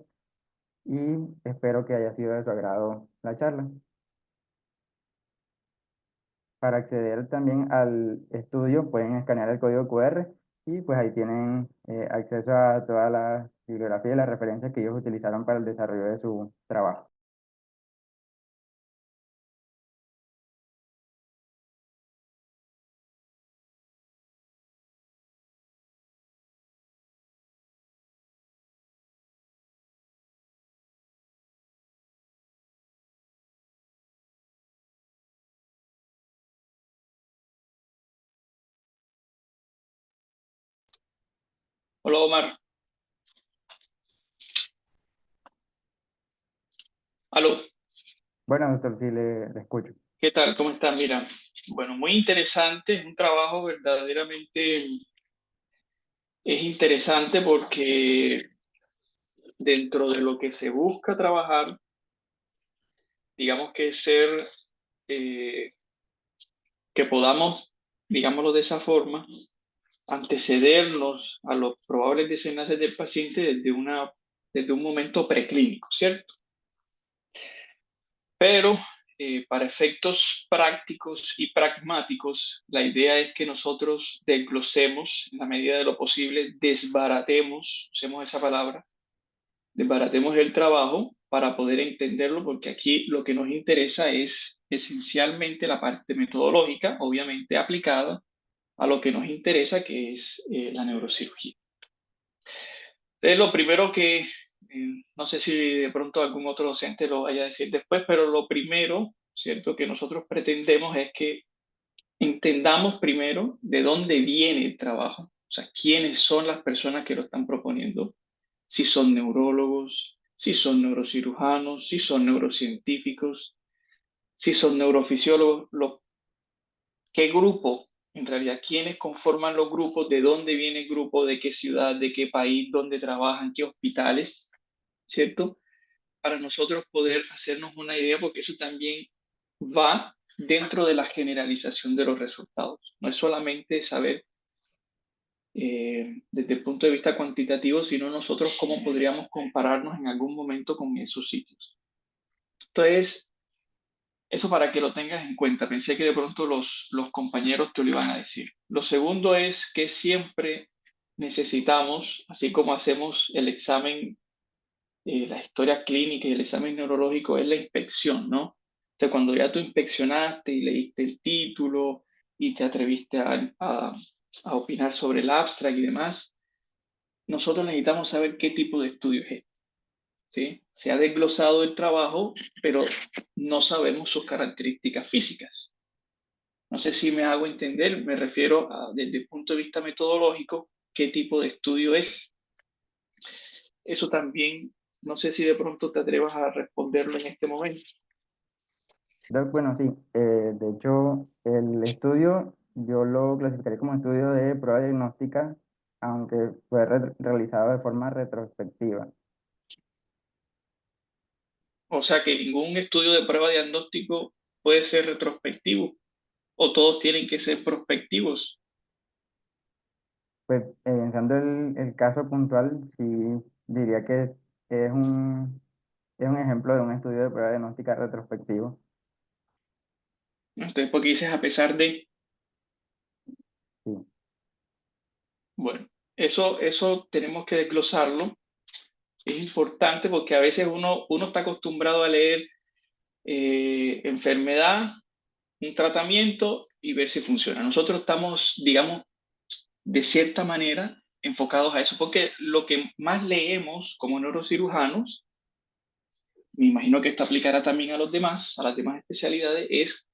[SPEAKER 1] y espero que haya sido de su agrado la charla. Para acceder también al estudio pueden escanear el código QR y pues ahí tienen acceso a toda la bibliografía y las referencias que ellos utilizaron para el desarrollo de su trabajo.
[SPEAKER 3] Hola Omar, aló,
[SPEAKER 1] Bueno, doctor, sí le escucho.
[SPEAKER 3] ¿qué tal? ¿Cómo estás? Mira, bueno, muy interesante, es un trabajo verdaderamente, es interesante porque dentro de lo que se busca trabajar, digamos que es ser, eh, que podamos, digámoslo de esa forma, antecedernos a los probables desenlaces del paciente desde un momento preclínico, ¿cierto? Pero para efectos prácticos y pragmáticos, la idea es que nosotros desglosemos, en la medida de lo posible, desbaratemos, usemos esa palabra, desbaratemos el trabajo para poder entenderlo, porque aquí lo que nos interesa es esencialmente la parte metodológica, obviamente aplicada a lo que nos interesa, que es la neurocirugía. Entonces, lo primero que, no sé si de pronto algún otro docente lo vaya a decir después, pero lo primero, ¿cierto?, que nosotros pretendemos es que entendamos primero de dónde viene el trabajo, o sea, quiénes son las personas que lo están proponiendo, si son neurólogos, si son neurocirujanos, si son neurocientíficos, si son neurofisiólogos, qué grupo, en realidad, quiénes conforman los grupos, de dónde viene el grupo, de qué ciudad, de qué país, dónde trabajan, qué hospitales, ¿cierto? Para nosotros poder hacernos una idea, porque eso también va dentro de la generalización de los resultados. No es solamente saber desde el punto de vista cuantitativo, sino nosotros cómo podríamos compararnos en algún momento con esos sitios. Entonces, eso para que lo tengas en cuenta. Pensé que de pronto los compañeros te lo iban a decir. Lo segundo es que siempre necesitamos, así como hacemos el examen, la historia clínica y el examen neurológico, es la inspección, ¿no? Entonces, cuando ya tú inspeccionaste y leíste el título y te atreviste a opinar sobre el abstract y demás, nosotros necesitamos saber qué tipo de estudio es este. ¿Sí? Se ha desglosado el trabajo, pero no sabemos sus características físicas. No sé si me hago entender, me refiero a, desde el punto de vista metodológico, qué tipo de estudio es. Eso también, no sé si de pronto te atrevas a responderlo en este momento.
[SPEAKER 1] Bueno, sí, de hecho, el estudio yo lo clasificaría como estudio de prueba diagnóstica, aunque fue realizado de forma retrospectiva.
[SPEAKER 3] O sea que ningún estudio de prueba diagnóstico puede ser retrospectivo o todos tienen que ser prospectivos.
[SPEAKER 1] Pues pensando el caso puntual, sí diría que es es un ejemplo de un estudio de prueba diagnóstica retrospectivo.
[SPEAKER 3] Entonces, porque dices a pesar de,
[SPEAKER 1] Sí.
[SPEAKER 3] bueno, eso tenemos que desglosarlo. Es importante porque a veces uno está acostumbrado a leer enfermedad, un tratamiento y ver si funciona. Nosotros estamos, digamos, de cierta manera enfocados a eso, porque lo que más leemos como neurocirujanos, me imagino que esto aplicará también a los demás, a las demás especialidades, es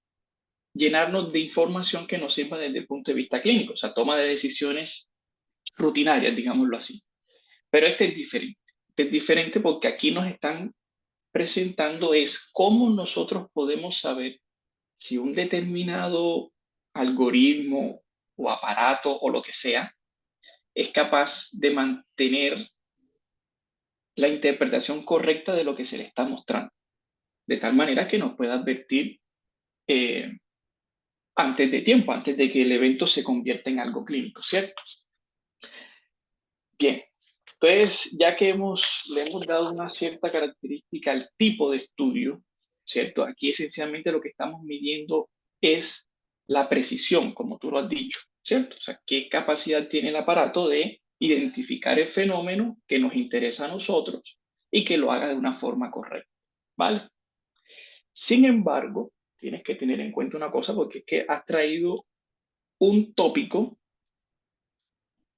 [SPEAKER 3] llenarnos de información que nos sirva desde el punto de vista clínico, o sea, toma de decisiones rutinarias, digámoslo así. Pero este es diferente. Este es diferente porque aquí nos están presentando es cómo nosotros podemos saber si un determinado algoritmo o aparato o lo que sea es capaz de mantener la interpretación correcta de lo que se le está mostrando, de tal manera que nos pueda advertir antes de tiempo, antes de que el evento se convierta en algo clínico, ¿cierto? Bien, entonces ya que le hemos dado una cierta característica al tipo de estudio, ¿cierto? Aquí esencialmente lo que estamos midiendo es la precisión, como tú lo has dicho, ¿cierto? O sea, qué capacidad tiene el aparato de identificar el fenómeno que nos interesa a nosotros y que lo haga de una forma correcta, ¿vale? Sin embargo, tienes que tener en cuenta una cosa, porque es que has traído un tópico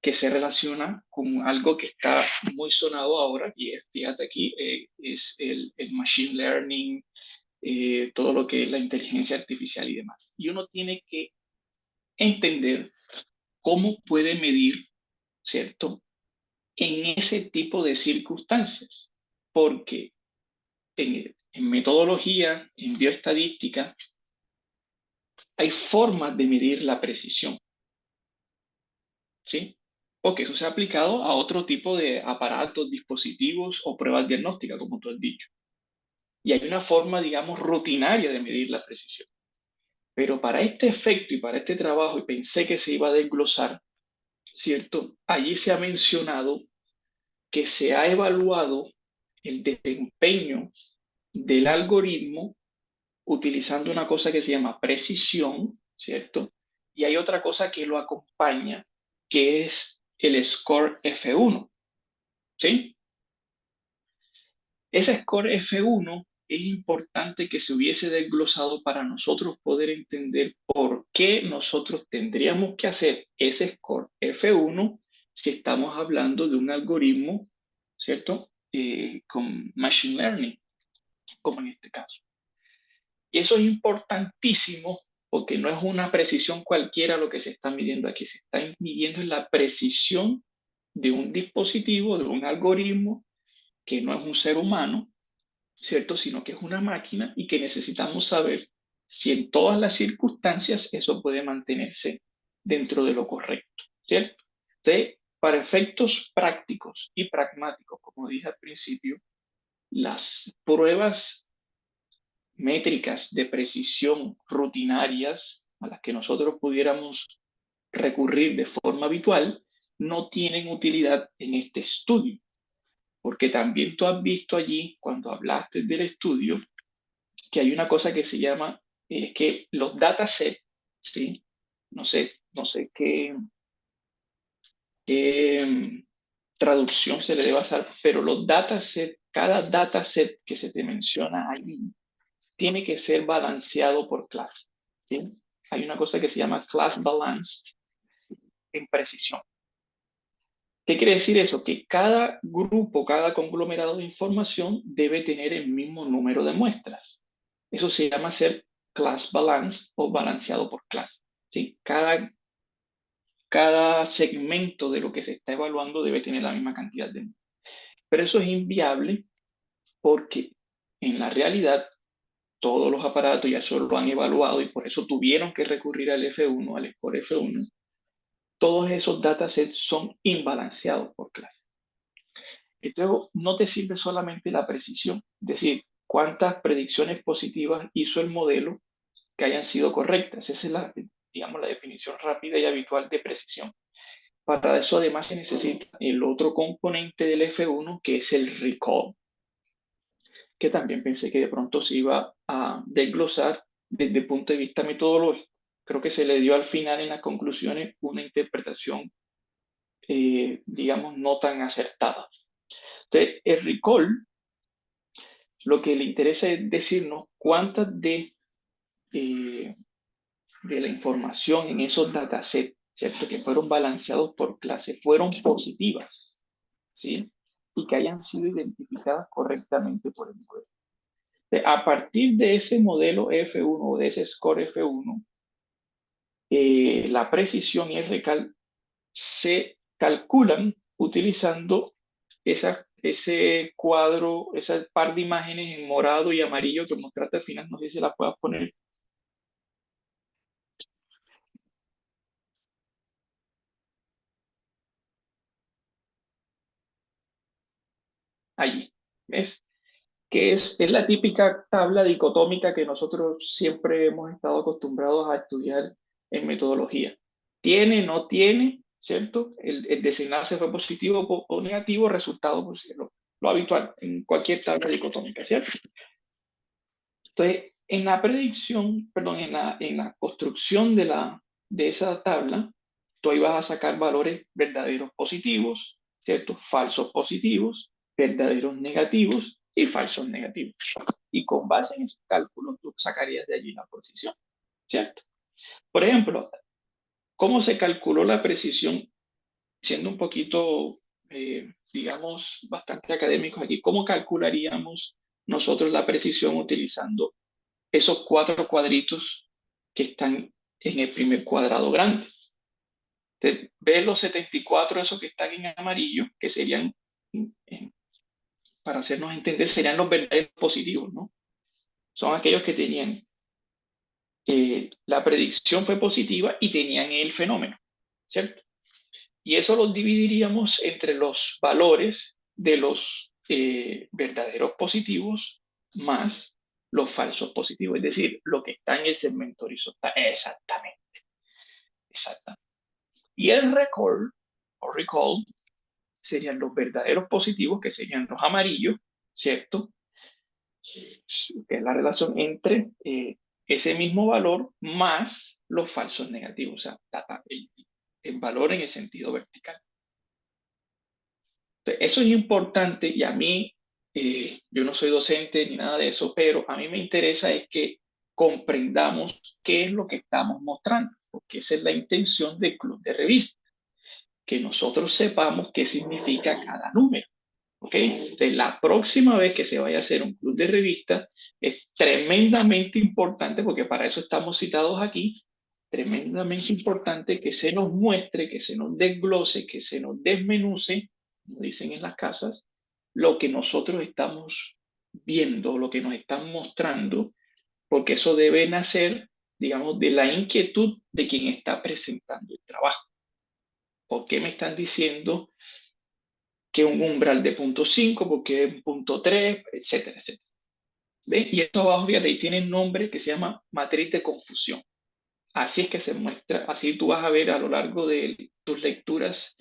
[SPEAKER 3] que se relaciona con algo que está muy sonado ahora, y es, fíjate aquí, es el machine learning, todo lo que es la inteligencia artificial y demás. Y uno tiene que entender cómo puede medir, ¿cierto?, en ese tipo de circunstancias, porque en metodología, en bioestadística, hay formas de medir la precisión, ¿sí? Porque eso se ha aplicado a otro tipo de aparatos, dispositivos o pruebas diagnósticas, como tú has dicho. Y hay una forma, digamos, rutinaria de medir la precisión. Pero para este efecto y para este trabajo, y pensé que se iba a desglosar, ¿cierto? Allí se ha mencionado que se ha evaluado el desempeño del algoritmo utilizando una cosa que se llama precisión, ¿cierto? Y hay otra cosa que lo acompaña, que es el score F1, ¿sí? Ese score F1 es importante que se hubiese desglosado para nosotros poder entender por qué nosotros tendríamos que hacer ese score F1 si estamos hablando de un algoritmo, ¿cierto? Con machine learning, como en este caso. Y eso es importantísimo porque no es una precisión cualquiera lo que se está midiendo aquí, se está midiendo la precisión de un dispositivo, de un algoritmo que no es un ser humano, ¿cierto? Sino que es una máquina y que necesitamos saber si en todas las circunstancias eso puede mantenerse dentro de lo correcto, ¿cierto? Entonces, para efectos prácticos y pragmáticos, como dije al principio, las pruebas métricas de precisión rutinarias a las que nosotros pudiéramos recurrir de forma habitual no tienen utilidad en este estudio, porque también tú has visto allí, cuando hablaste del estudio, que hay una cosa que se llama, es que los datasets, ¿sí? No sé qué traducción se le debe hacer, pero los datasets, cada dataset que se te menciona allí, tiene que ser balanceado por clase, ¿sí? Hay una cosa que se llama class balanced en precisión. ¿Qué quiere decir eso? Que cada grupo, cada conglomerado de información debe tener el mismo número de muestras. Eso se llama ser class balance o balanceado por clase, ¿sí? Cada segmento de lo que se está evaluando debe tener la misma cantidad de muestras. Pero eso es inviable porque en la realidad todos los aparatos ya solo lo han evaluado y por eso tuvieron que recurrir al F1, al score F1. Todos esos datasets son imbalanceados por clase. Entonces, no te sirve solamente la precisión, es decir, cuántas predicciones positivas hizo el modelo que hayan sido correctas. Esa es digamos, la definición rápida y habitual de precisión. Para eso además se necesita el otro componente del F1, que es el recall, que también pensé que de pronto se iba a desglosar desde el punto de vista metodológico. Creo que se le dio al final en las conclusiones una interpretación, digamos, no tan acertada. Entonces, el recall lo que le interesa es decirnos cuántas de la información en esos datasets, ¿cierto?, que fueron balanceados por clase, fueron positivas, ¿sí? Y que hayan sido identificadas correctamente por el modelo. A partir de ese modelo F1 o de ese score F1, la precisión y el recal se calculan utilizando ese cuadro, ese par de imágenes en morado y amarillo que mostraste al final, no sé si las puedas poner allí. ¿Ves? Que es la típica tabla dicotómica que nosotros siempre hemos estado acostumbrados a estudiar en metodología. Tiene, no tiene, ¿cierto? El desenlace fue positivo o negativo, resultado, pues, lo habitual en cualquier tabla dicotómica, ¿cierto? Entonces, en la predicción, perdón, en la construcción de esa tabla, tú ahí vas a sacar valores verdaderos positivos, ¿cierto? Falsos positivos, verdaderos negativos y falsos negativos. Y con base en esos cálculos, tú sacarías de allí la precisión, ¿cierto? Por ejemplo, ¿cómo se calculó la precisión? Siendo un poquito, digamos, bastante académicos aquí, ¿cómo calcularíamos nosotros la precisión utilizando esos 4 cuadritos que están en el primer cuadrado grande? Entonces, ves los 74, esos que están en amarillo, que serían, para hacernos entender, serían los verdaderos positivos, ¿no? Son aquellos que tenían, la predicción fue positiva y tenían el fenómeno, ¿cierto? Y eso los dividiríamos entre los valores de los verdaderos positivos más los falsos positivos, es decir, lo que está en el segmento horizontal. Exactamente, exactamente. Y el recall, o recall, serían los verdaderos positivos, que serían los amarillos, ¿cierto? Que es la relación entre ese mismo valor más los falsos negativos, o sea, el valor en el sentido vertical. Entonces, eso es importante y a mí, yo no soy docente ni nada de eso, pero a mí me interesa es que comprendamos qué es lo que estamos mostrando, porque esa es la intención del club de revista, que nosotros sepamos qué significa cada número. ¿Ok? Entonces, la próxima vez que se vaya a hacer un club de revista es tremendamente importante, porque para eso estamos citados aquí, tremendamente importante que se nos muestre, que se nos desglose, que se nos desmenuce, como dicen en las casas, lo que nosotros estamos viendo, lo que nos están mostrando, porque eso debe nacer, digamos, de la inquietud de quien está presentando el trabajo. ¿Por qué me están diciendo que un umbral de 0.5, porque es 0.3, etcétera, etcétera? ¿Ven? Y esto abajo, fíjate, ahí tiene un nombre que se llama matriz de confusión. Así es que se muestra, así tú vas a ver a lo largo de tus lecturas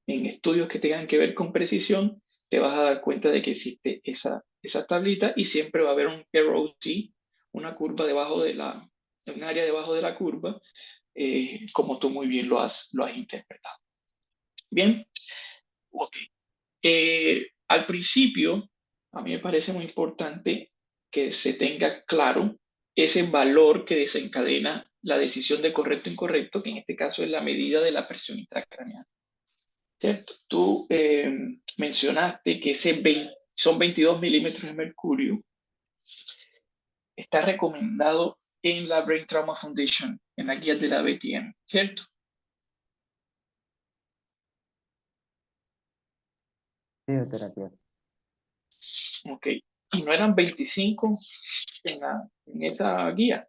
[SPEAKER 3] en estudios que tengan que ver con precisión, te vas a dar cuenta de que existe esa tablita y siempre va a haber un ROC, una curva debajo de un área debajo de la curva, como tú muy bien lo has interpretado. Bien, ok. Al principio, a mí me parece muy importante que se tenga claro ese valor que desencadena la decisión de correcto o incorrecto, que en este caso es la medida de la presión intracraneal. ¿Cierto? Tú mencionaste que son 22 milímetros de mercurio. Está recomendado en la Brain Trauma Foundation, en la guía de la BTM, ¿cierto?
[SPEAKER 1] Fisioterapia.
[SPEAKER 3] Ok. Y no eran 25 en esa guía.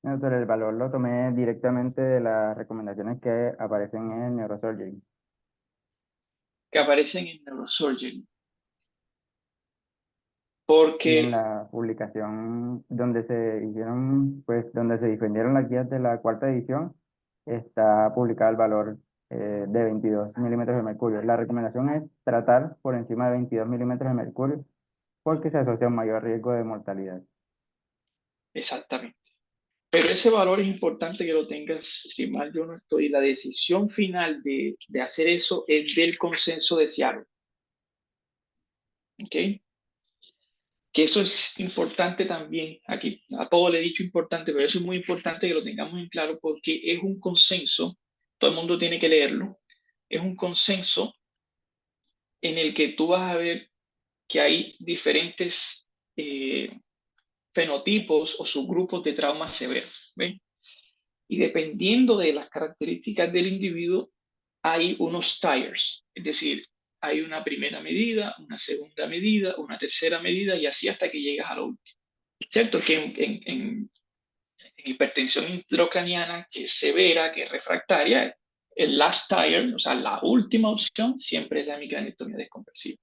[SPEAKER 1] No, pero el valor lo tomé directamente de las recomendaciones que aparecen en Neurosurgery.
[SPEAKER 3] Que aparecen en Neurosurgery.
[SPEAKER 1] Y en
[SPEAKER 3] Porque,
[SPEAKER 1] la publicación donde se hicieron, pues, donde se difundieron las guías de la cuarta edición, está publicado el valor de 22 milímetros de mercurio. La recomendación es tratar por encima de 22 milímetros de mercurio porque se asocia a un mayor riesgo de mortalidad.
[SPEAKER 3] exactamente. Pero ese valor es importante que lo tengas, si mal yo no estoy. La decisión final de hacer eso es del consenso de Seattle. ¿Ok? Que eso es importante también. Aquí a todo le he dicho importante, pero eso es muy importante que lo tengamos en claro porque es un consenso. Todo el mundo tiene que leerlo. Es un consenso en el que tú vas a ver que hay diferentes fenotipos o subgrupos de traumas severos. ¿Ven? Y dependiendo de las características del individuo, hay unos tires, es decir, hay una primera medida, una segunda medida, una tercera medida y así hasta que llegas a la última. ¿Cierto? Que en hipertensión intracraniana, que es severa, que es refractaria, el last tire, o sea, la última opción siempre es la hemicraniectomía descompresiva.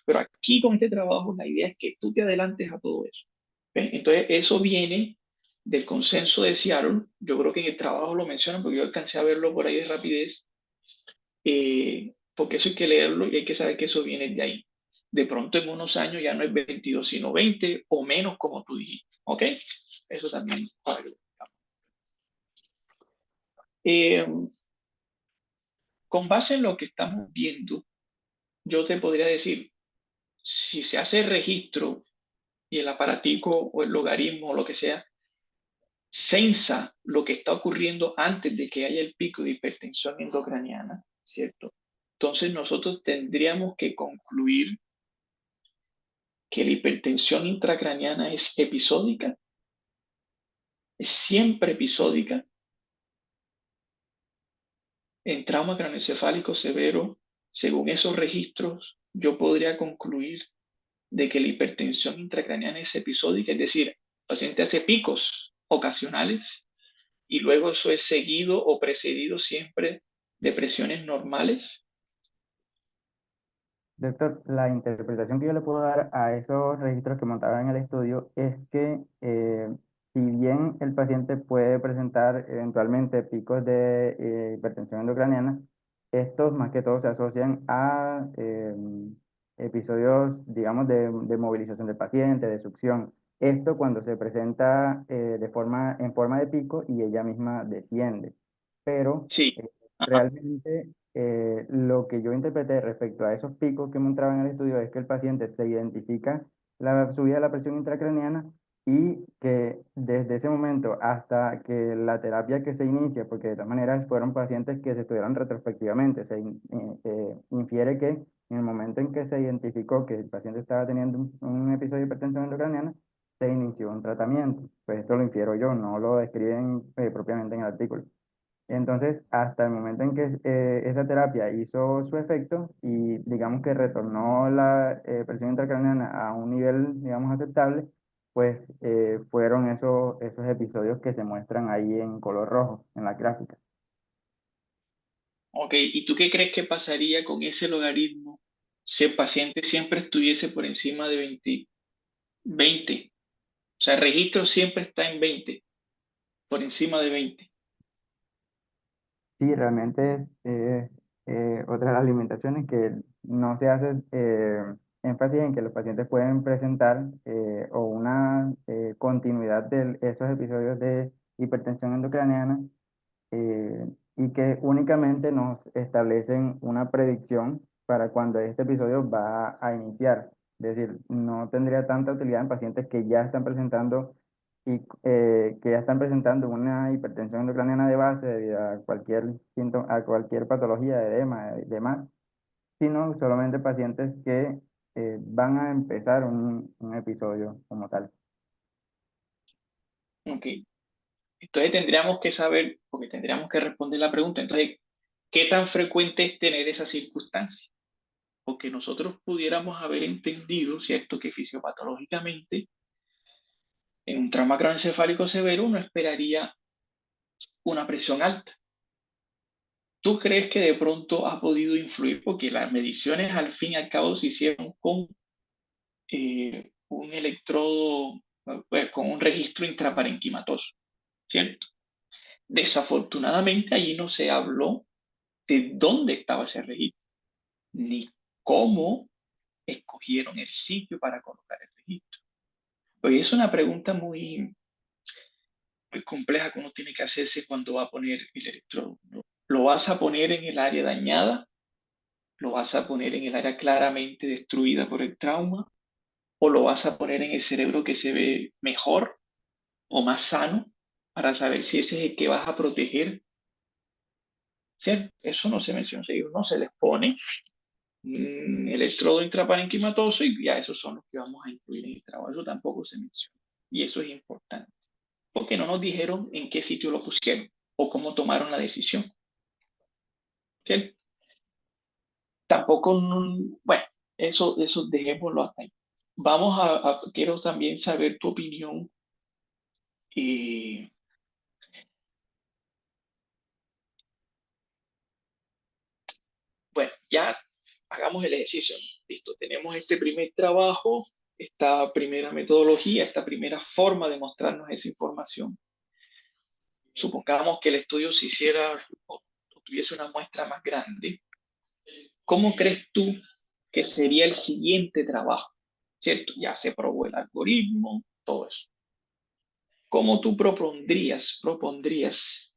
[SPEAKER 3] Pero aquí con este trabajo la idea es que tú te adelantes a todo eso. ¿Ven? Entonces eso viene del consenso de Seattle. Yo creo que en el trabajo lo mencionan porque yo alcancé a verlo por ahí de rapidez. Porque eso hay que leerlo y hay que saber que eso viene de ahí. De pronto en unos años ya no es 22 sino 20 o menos como tú dijiste. ¿Ok? Eso también para que lo con base en lo que estamos viendo, yo te podría decir, si se hace el registro y el aparatico o el logaritmo o lo que sea, censa lo que está ocurriendo antes de que haya el pico de hipertensión endocraniana, ¿cierto? Entonces nosotros tendríamos que concluir que la hipertensión intracraniana es episódica, es siempre episódica. En trauma craneoencefálico severo, según esos registros, yo podría concluir de que la hipertensión intracraniana es episódica, es decir, el paciente hace picos ocasionales y luego eso es seguido o precedido siempre de presiones normales.
[SPEAKER 1] Doctor, la interpretación que yo le puedo dar a esos registros que montaba en el estudio es que si bien el paciente puede presentar eventualmente picos de hipertensión endocraniana, estos más que todo se asocian a episodios, digamos, de movilización del paciente, de succión. Esto cuando se presenta en forma de pico y ella misma desciende. Pero
[SPEAKER 3] Sí, ajá,
[SPEAKER 1] realmente lo que yo interpreté respecto a esos picos que mostraban en el estudio es que el paciente se identifica la subida de la presión intracraniana y que desde ese momento hasta que la terapia que se inicia, porque de todas maneras fueron pacientes que se estudiaron retrospectivamente, infiere que en el momento en que se identificó que el paciente estaba teniendo un episodio de hipertensión endocraniana, se inició un tratamiento. Pues esto lo infiero yo, no lo describen propiamente en el artículo. Entonces, hasta el momento en que esa terapia hizo su efecto y digamos que retornó la presión intracraneana a un nivel, digamos, aceptable, pues fueron esos episodios que se muestran ahí en color rojo en la gráfica.
[SPEAKER 3] ok. ¿Y tú qué crees que pasaría con ese logaritmo si el paciente siempre estuviese por encima de 20? O sea, el registro siempre está en 20, por encima de 20.
[SPEAKER 1] Sí, realmente es otra de las limitaciones que no se hace énfasis en que los pacientes pueden presentar o una continuidad de esos episodios de hipertensión endocraniana y que únicamente nos establecen una predicción para cuando este episodio va a iniciar. Es decir, no tendría tanta utilidad en pacientes que ya están presentando que ya están presentando una hipertensión endocraniana de base debido a cualquier síntoma, a cualquier patología de edema y demás, sino solamente pacientes que van a empezar un episodio como tal.
[SPEAKER 3] Ok. Entonces tendríamos que saber, porque tendríamos que responder la pregunta, entonces, ¿qué tan frecuente es tener esa circunstancia? Porque nosotros pudiéramos haber entendido, ¿cierto?, que fisiopatológicamente en un trauma craneoencefálico severo uno esperaría una presión alta. ¿Tú crees que de pronto ha podido influir? Porque las mediciones al fin y al cabo se hicieron con un electrodo, pues, con un registro intraparenquimatoso, ¿cierto? Desafortunadamente allí no se habló de dónde estaba ese registro, ni cómo escogieron el sitio para colocar el registro. Pues es una pregunta muy compleja que uno tiene que hacerse cuando va a poner el electrodo, ¿no? ¿Lo vas a poner en el área dañada? ¿Lo vas a poner en el área claramente destruida por el trauma? ¿O lo vas a poner en el cerebro que se ve mejor o más sano para saber si ese es el que vas a proteger? ¿Cierto? Eso no se menciona, no se les pone electrodo intraparenquimatoso y ya esos son los que vamos a incluir en el trabajo. Eso tampoco se menciona. Y eso es importante, porque no nos dijeron en qué sitio lo pusieron o cómo tomaron la decisión. ¿Okay? tampoco, bueno, eso dejémoslo hasta ahí. Quiero también saber tu opinión. Bueno, ya hagamos el ejercicio, ¿no? Listo, tenemos este primer trabajo, esta primera metodología, esta primera forma de mostrarnos esa información. Supongamos que el estudio se hiciera o tuviese una muestra más grande. ¿Cómo crees tú que sería el siguiente trabajo? ¿Cierto? Ya se probó el algoritmo, todo eso. ¿Cómo tú propondrías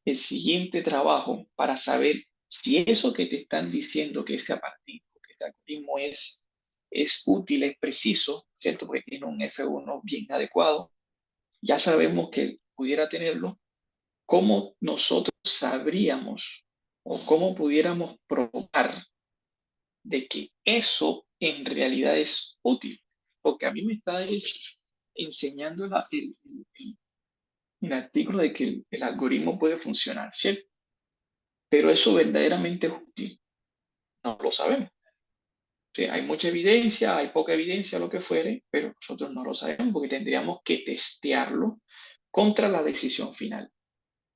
[SPEAKER 3] el siguiente trabajo para saber si eso que te están diciendo que ese aparatico, que este algoritmo es útil, es preciso, ¿cierto? Porque tiene un F1 bien adecuado, ya sabemos que pudiera tenerlo. ¿Cómo nosotros sabríamos o cómo pudiéramos probar de que eso en realidad es útil? Porque a mí me está enseñando el artículo de que el algoritmo puede funcionar, ¿cierto? Pero eso verdaderamente es útil, no lo sabemos. Sí, hay mucha evidencia, hay poca evidencia, lo que fuere, pero nosotros no lo sabemos porque tendríamos que testearlo contra la decisión final,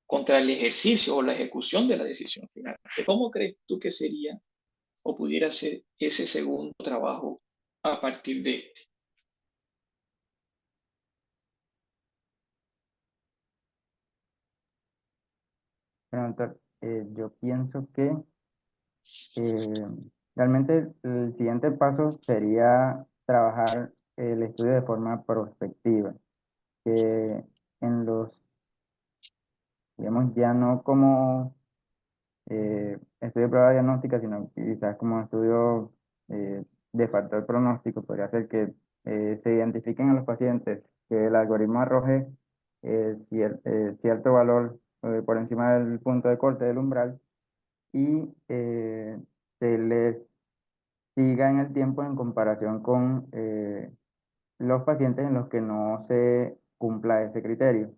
[SPEAKER 3] contra el ejercicio o la ejecución de la decisión final. ¿Cómo crees tú que sería o pudiera ser ese segundo trabajo a partir de este?
[SPEAKER 1] Bueno, doctor, yo pienso que eh, realmente el siguiente paso sería trabajar el estudio de forma prospectiva, que en los, digamos, ya no como estudio de prueba diagnóstica, sino quizás como estudio de factor pronóstico, podría ser que se identifiquen a los pacientes, que el algoritmo arroje cierto valor por encima del punto de corte del umbral y se les siga en el tiempo en comparación con los pacientes en los que no se cumpla ese criterio.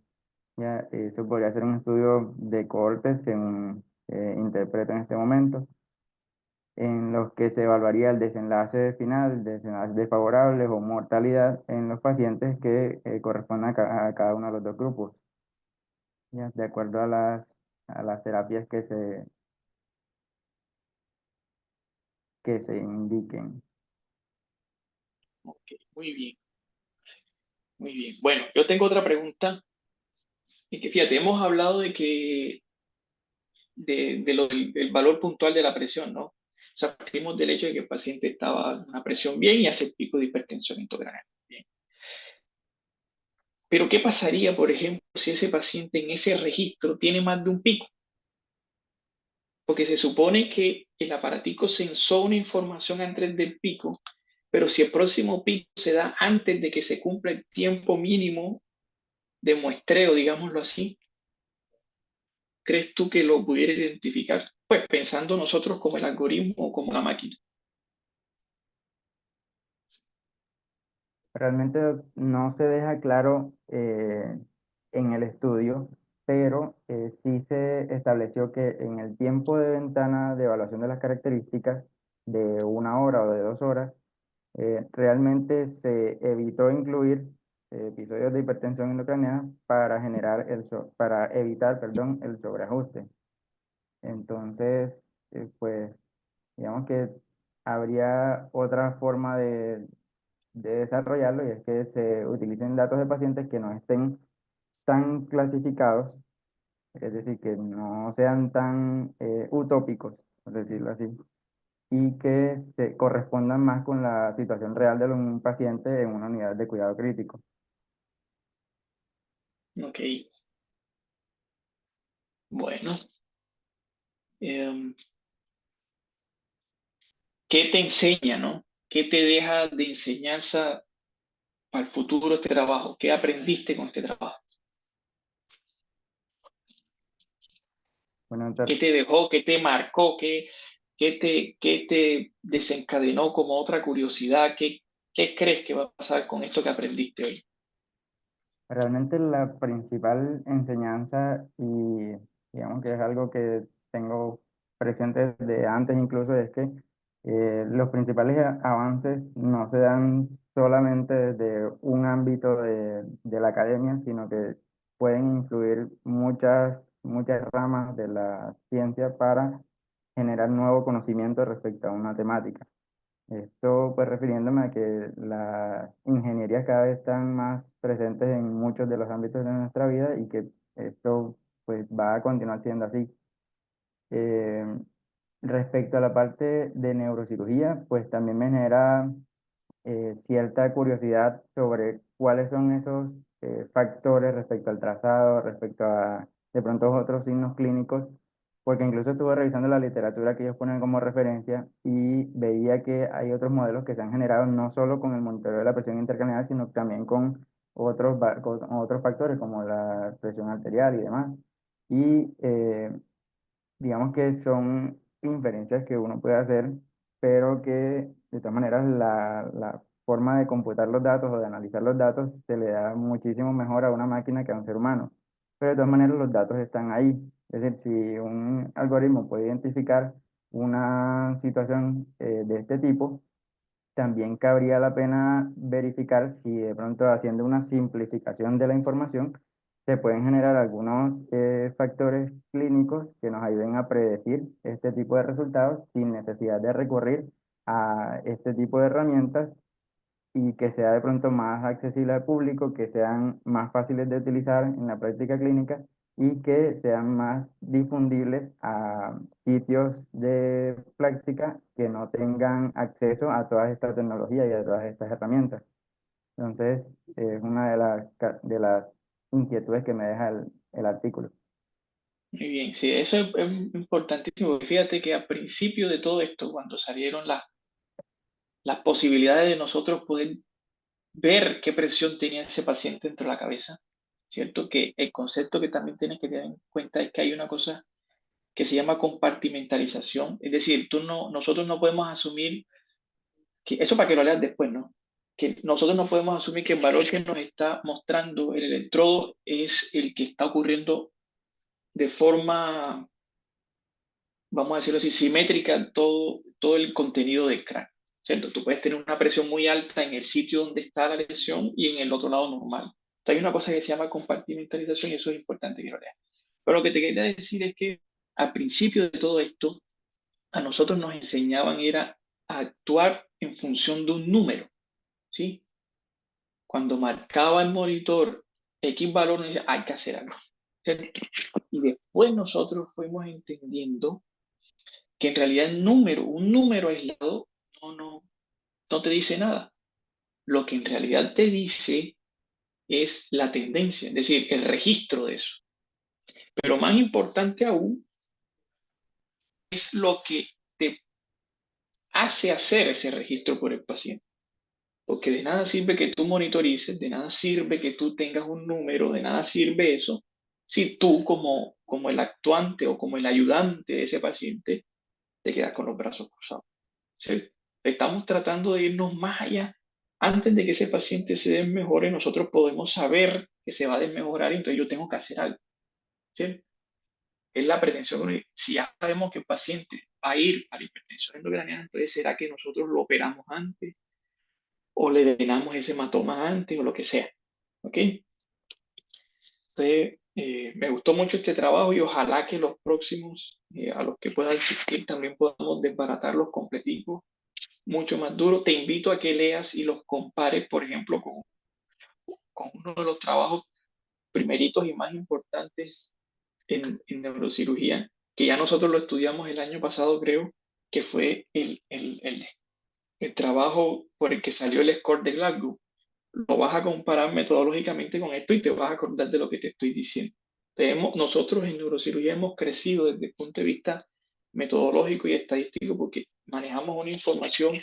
[SPEAKER 1] Ya, eso podría ser un estudio de cohortes, según interpreto en este momento, en los que se evaluaría el desenlace final, desenlace desfavorable o mortalidad en los pacientes que correspondan a cada uno de los dos grupos, ya, de acuerdo a las terapias que se indiquen.
[SPEAKER 3] Ok, muy bien, muy bien. Bueno, yo tengo otra pregunta. Y que fíjate, hemos hablado del valor puntual de la presión, ¿no? O sea, partimos del hecho de que el paciente estaba en una presión bien y hace pico de hipertensión intracranial. Bien. Pero ¿qué pasaría, por ejemplo, si ese paciente en ese registro tiene más de un pico? Porque se supone que el aparatico sensó una información antes del pico, pero si el próximo pico se da antes de que se cumpla el tiempo mínimo de muestreo, digámoslo así, ¿crees tú que lo pudiera identificar? Pues pensando nosotros como el algoritmo o como la máquina.
[SPEAKER 1] Realmente no se deja claro en el estudio, pero sí se estableció que en el tiempo de ventana de evaluación de las características de 1 hora o de 2 horas, realmente se evitó incluir episodios de hipertensión intracraneal para para evitar, perdón, el sobreajuste. Entonces, pues, digamos que habría otra forma de desarrollarlo, y es que se utilicen datos de pacientes que no estén tan clasificados, es decir, que no sean tan utópicos, por decirlo así, y que se correspondan más con la situación real de un paciente en una unidad de cuidado crítico.
[SPEAKER 3] Ok, bueno. em, ¿Qué te enseña, no? ¿Qué te deja de enseñanza para el futuro este trabajo? ¿Qué aprendiste con este trabajo?
[SPEAKER 1] Bueno,
[SPEAKER 3] ¿Qué
[SPEAKER 1] doctor,
[SPEAKER 3] te dejó? ¿Qué te marcó? ¿Qué te desencadenó como otra curiosidad? ¿Qué crees que va a pasar con esto que aprendiste hoy?
[SPEAKER 1] realmente la principal enseñanza, y digamos que es algo que tengo presente desde antes incluso, es que Los principales avances no se dan solamente desde un ámbito de la academia, sino que pueden influir muchas ramas de la ciencia para generar nuevo conocimiento respecto a una temática. Esto pues refiriéndome a que las ingenierías cada vez están más presentes en muchos de los ámbitos de nuestra vida y que esto pues va a continuar siendo así. Eh, Respecto a la parte de neurocirugía, pues también me genera cierta curiosidad sobre cuáles son esos factores respecto al trazado, respecto a de pronto otros signos clínicos, porque incluso estuve revisando la literatura que ellos ponen como referencia y veía que hay otros modelos que se han generado no solo con el monitoreo de la presión intracraneal, sino también con con otros factores como la presión arterial y demás. Y digamos que son inferencias que uno puede hacer, pero que de todas maneras la forma de computar los datos o de analizar los datos se le da muchísimo mejor a una máquina que a un ser humano. Pero de todas maneras los datos están ahí. Es decir, si un algoritmo puede identificar una situación de este tipo, también cabría la pena verificar si de pronto haciendo una simplificación de la información se pueden generar algunos factores clínicos que nos ayuden a predecir este tipo de resultados sin necesidad de recurrir a este tipo de herramientas y que sea de pronto más accesible al público, que sean más fáciles de utilizar en la práctica clínica y que sean más difundibles a sitios de práctica que no tengan acceso a todas estas tecnologías y a todas estas herramientas. Entonces, es una de las inquietudes que me deja el artículo.
[SPEAKER 3] Muy bien, sí, eso es importantísimo. Fíjate que al principio de todo esto, cuando salieron las posibilidades de nosotros poder ver qué presión tenía ese paciente dentro de la cabeza, ¿cierto? Que el concepto que también tienes que tener en cuenta es que hay una cosa que se llama compartimentalización, es decir, nosotros no podemos asumir, que, eso para que lo leas después, ¿no? Que nosotros no podemos asumir que el valor que nos está mostrando el electrodo es el que está ocurriendo de forma, vamos a decirlo así, simétrica en todo el contenido del cráneo, ¿cierto? Tú puedes tener una presión muy alta en el sitio donde está la lesión y en el otro lado normal. Entonces, hay una cosa que se llama compartimentalización y eso es importante que lo leas. Pero lo que te quería decir es que al principio de todo esto, a nosotros nos enseñaban era a actuar en función de un número, ¿sí? Cuando marcaba el monitor X valor, nos decía, hay que hacer algo, ¿cierto? Y después nosotros fuimos entendiendo que en realidad un número aislado, no, no, no te dice nada. Lo que en realidad te dice es la tendencia, es decir, el registro de eso. Pero más importante aún es lo que te hace hacer ese registro por el paciente. Porque de nada sirve que tú monitorices, de nada sirve que tú tengas un número, de nada sirve eso, si tú como el actuante o como el ayudante de ese paciente te quedas con los brazos cruzados. ¿Sí? Estamos tratando de irnos más allá. Antes de que ese paciente se desmejore, nosotros podemos saber que se va a desmejorar y entonces yo tengo que hacer algo. ¿Sí? Es la pretensión. Si ya sabemos que el paciente va a ir a la hipertensión endocraniana, entonces será que nosotros lo operamos antes o le drenamos ese hematoma antes o lo que sea. ¿Ok? Entonces, me gustó mucho este trabajo y ojalá que los próximos, a los que pueda asistir, también podamos desbaratarlos completicos, mucho más duro. Te invito a que leas y los compares, por ejemplo, con uno de los trabajos primeritos y más importantes en neurocirugía, que ya nosotros lo estudiamos el año pasado, creo, que fue el trabajo por el que salió el score de Glasgow. Lo vas a comparar metodológicamente con esto y te vas a acordar de lo que te estoy diciendo. Nosotros en neurocirugía hemos crecido desde el punto de vista metodológico y estadístico porque manejamos una información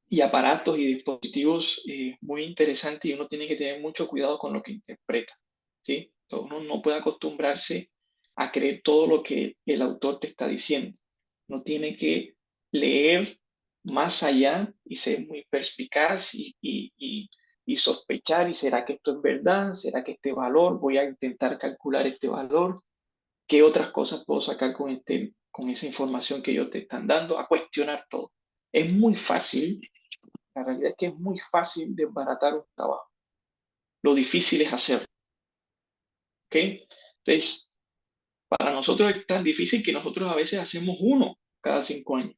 [SPEAKER 3] y aparatos y dispositivos muy interesantes y uno tiene que tener mucho cuidado con lo que interpreta, ¿sí? Uno no puede acostumbrarse a creer todo lo que el autor te está diciendo. Uno tiene que leer más allá y ser muy perspicaz y sospechar, ¿y será que esto es verdad? ¿Será que este valor? Voy a intentar calcular este valor. ¿Qué otras cosas puedo sacar con esa información que ellos te están dando, a cuestionar todo. Es muy fácil, la realidad es que es muy fácil desbaratar un trabajo. Lo difícil es hacerlo. ¿Ok? Entonces, para nosotros es tan difícil que nosotros a veces hacemos uno cada 5 años,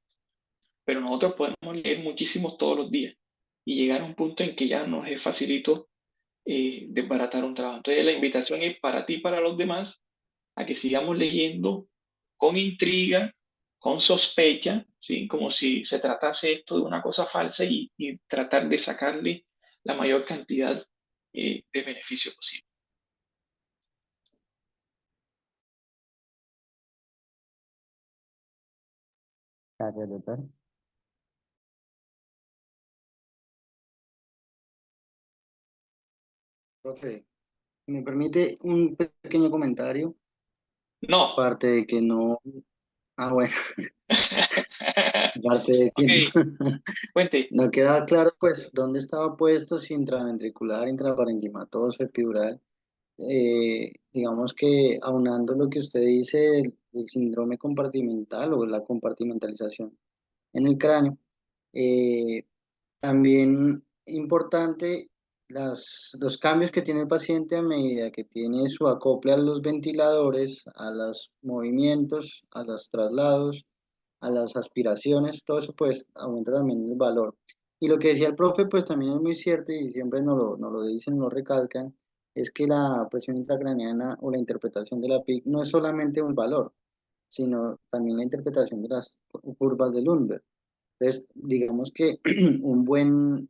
[SPEAKER 3] pero nosotros podemos leer muchísimos todos los días y llegar a un punto en que ya nos es facilito desbaratar un trabajo. Entonces, la invitación es para ti y para los demás a que sigamos leyendo con intriga, con sospecha, ¿sí? Como si se tratase esto de una cosa falsa y tratar de sacarle la mayor cantidad de beneficio posible.
[SPEAKER 1] Gracias, doctor.
[SPEAKER 4] Profe, ¿me permite un pequeño comentario?
[SPEAKER 3] No.
[SPEAKER 4] Aparte de que no. Ah, bueno, aparte de que
[SPEAKER 3] Ok, cuente.
[SPEAKER 4] no queda claro, pues, dónde estaba puesto, si intraventricular, intraparenquimatoso, epidural. Digamos que aunando lo que usted dice del síndrome compartimental o la compartimentalización en el cráneo, eh, también importante los cambios que tiene el paciente a medida que tiene su acople a los ventiladores, a los movimientos, a los traslados, a las aspiraciones, todo eso pues aumenta también el valor. Y lo que decía el profe pues también es muy cierto y siempre nos lo dicen, nos lo recalcan, es que la presión intracraneana o la interpretación de la PIC no es solamente un valor, sino también la interpretación de las curvas de Lundberg. Entonces, digamos que un buen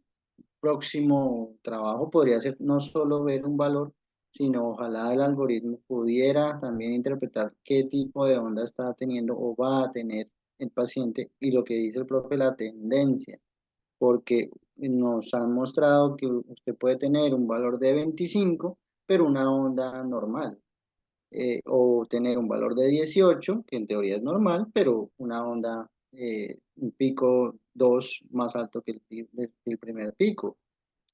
[SPEAKER 4] próximo trabajo podría ser no solo ver un valor, sino ojalá el algoritmo pudiera también interpretar qué tipo de onda está teniendo o va a tener el paciente y lo que dice el profe, la tendencia, porque nos han mostrado que usted puede tener un valor de 25, pero una onda normal, o tener un valor de 18, que en teoría es normal, pero una onda, un pico 2 más alto que el primer pico.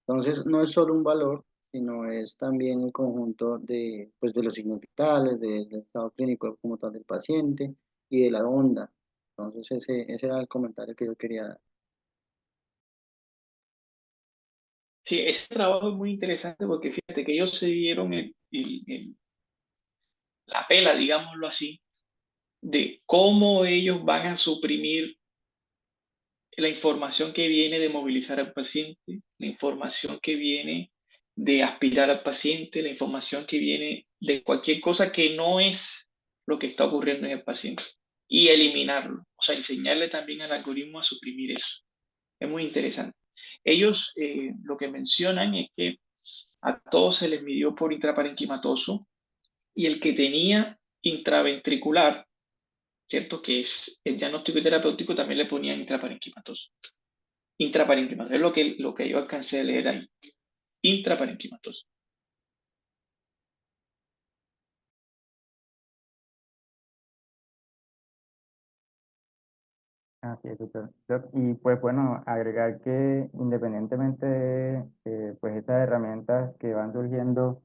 [SPEAKER 4] Entonces, no es solo un valor, sino es también el conjunto de, pues, de los signos vitales, del estado clínico como tal del paciente y de la onda. Entonces, ese era el comentario que yo quería dar.
[SPEAKER 3] Sí, ese trabajo es muy interesante porque fíjate que ellos se dieron la pela, digámoslo así, de cómo ellos van a suprimir la información que viene de movilizar al paciente, la información que viene de aspirar al paciente, la información que viene de cualquier cosa que no es lo que está ocurriendo en el paciente y eliminarlo, o sea, enseñarle también al algoritmo a suprimir eso. Es muy interesante. Ellos lo que mencionan es que a todos se les midió por intraparenquimatoso y el que tenía intraventricular, ¿cierto? Que es el diagnóstico terapéutico, también le ponía intraparenquimatoso. Intraparenquimatoso, es lo que yo alcancé a leer ahí. Intraparenquimatoso.
[SPEAKER 1] Así es, doctor. Y pues bueno, agregar que independientemente de pues estas herramientas que van surgiendo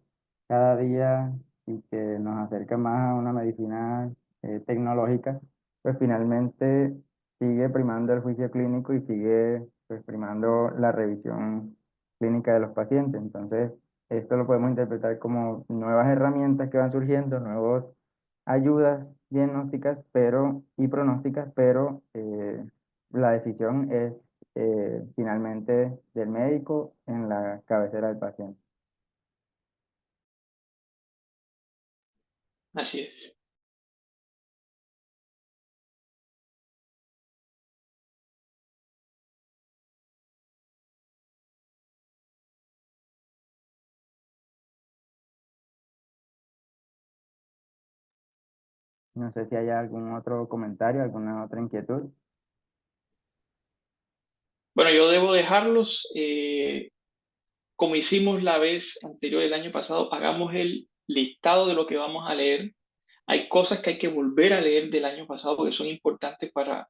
[SPEAKER 1] cada día y que nos acercan más a una medicina tecnológica, pues finalmente sigue primando el juicio clínico y sigue pues primando la revisión clínica de los pacientes. Entonces, esto lo podemos interpretar como nuevas herramientas que van surgiendo, nuevos ayudas diagnósticas y pronósticas, pero la decisión es finalmente del médico en la cabecera del paciente.
[SPEAKER 3] Así es.
[SPEAKER 1] No sé si hay algún otro comentario, alguna otra inquietud.
[SPEAKER 3] Bueno, yo debo dejarlos. Como hicimos la vez anterior, el año pasado, hagamos el listado de lo que vamos a leer. Hay cosas que hay que volver a leer del año pasado que son importantes para,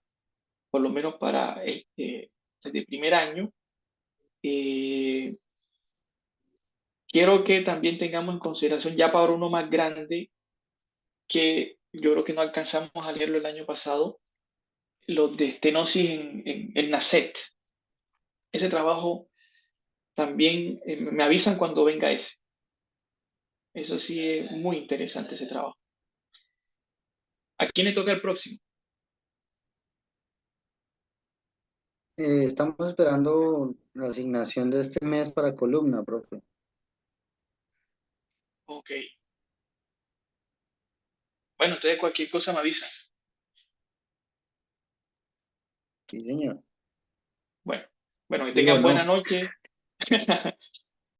[SPEAKER 3] por lo menos para desde primer año. Eh, Quiero que también tengamos en consideración ya para uno más grande que yo creo que no alcanzamos a leerlo el año pasado, los de estenosis en NACET. Ese trabajo también me avisan cuando venga ese. Eso sí es muy interesante ese trabajo. ¿A quién le toca el próximo?
[SPEAKER 4] Estamos esperando la asignación de este mes para columna, profe.
[SPEAKER 3] Ok. Bueno, entonces cualquier cosa me avisa.
[SPEAKER 4] Sí, señor.
[SPEAKER 3] Bueno, que
[SPEAKER 4] Digo,
[SPEAKER 3] tengan buena
[SPEAKER 4] no.
[SPEAKER 3] noche.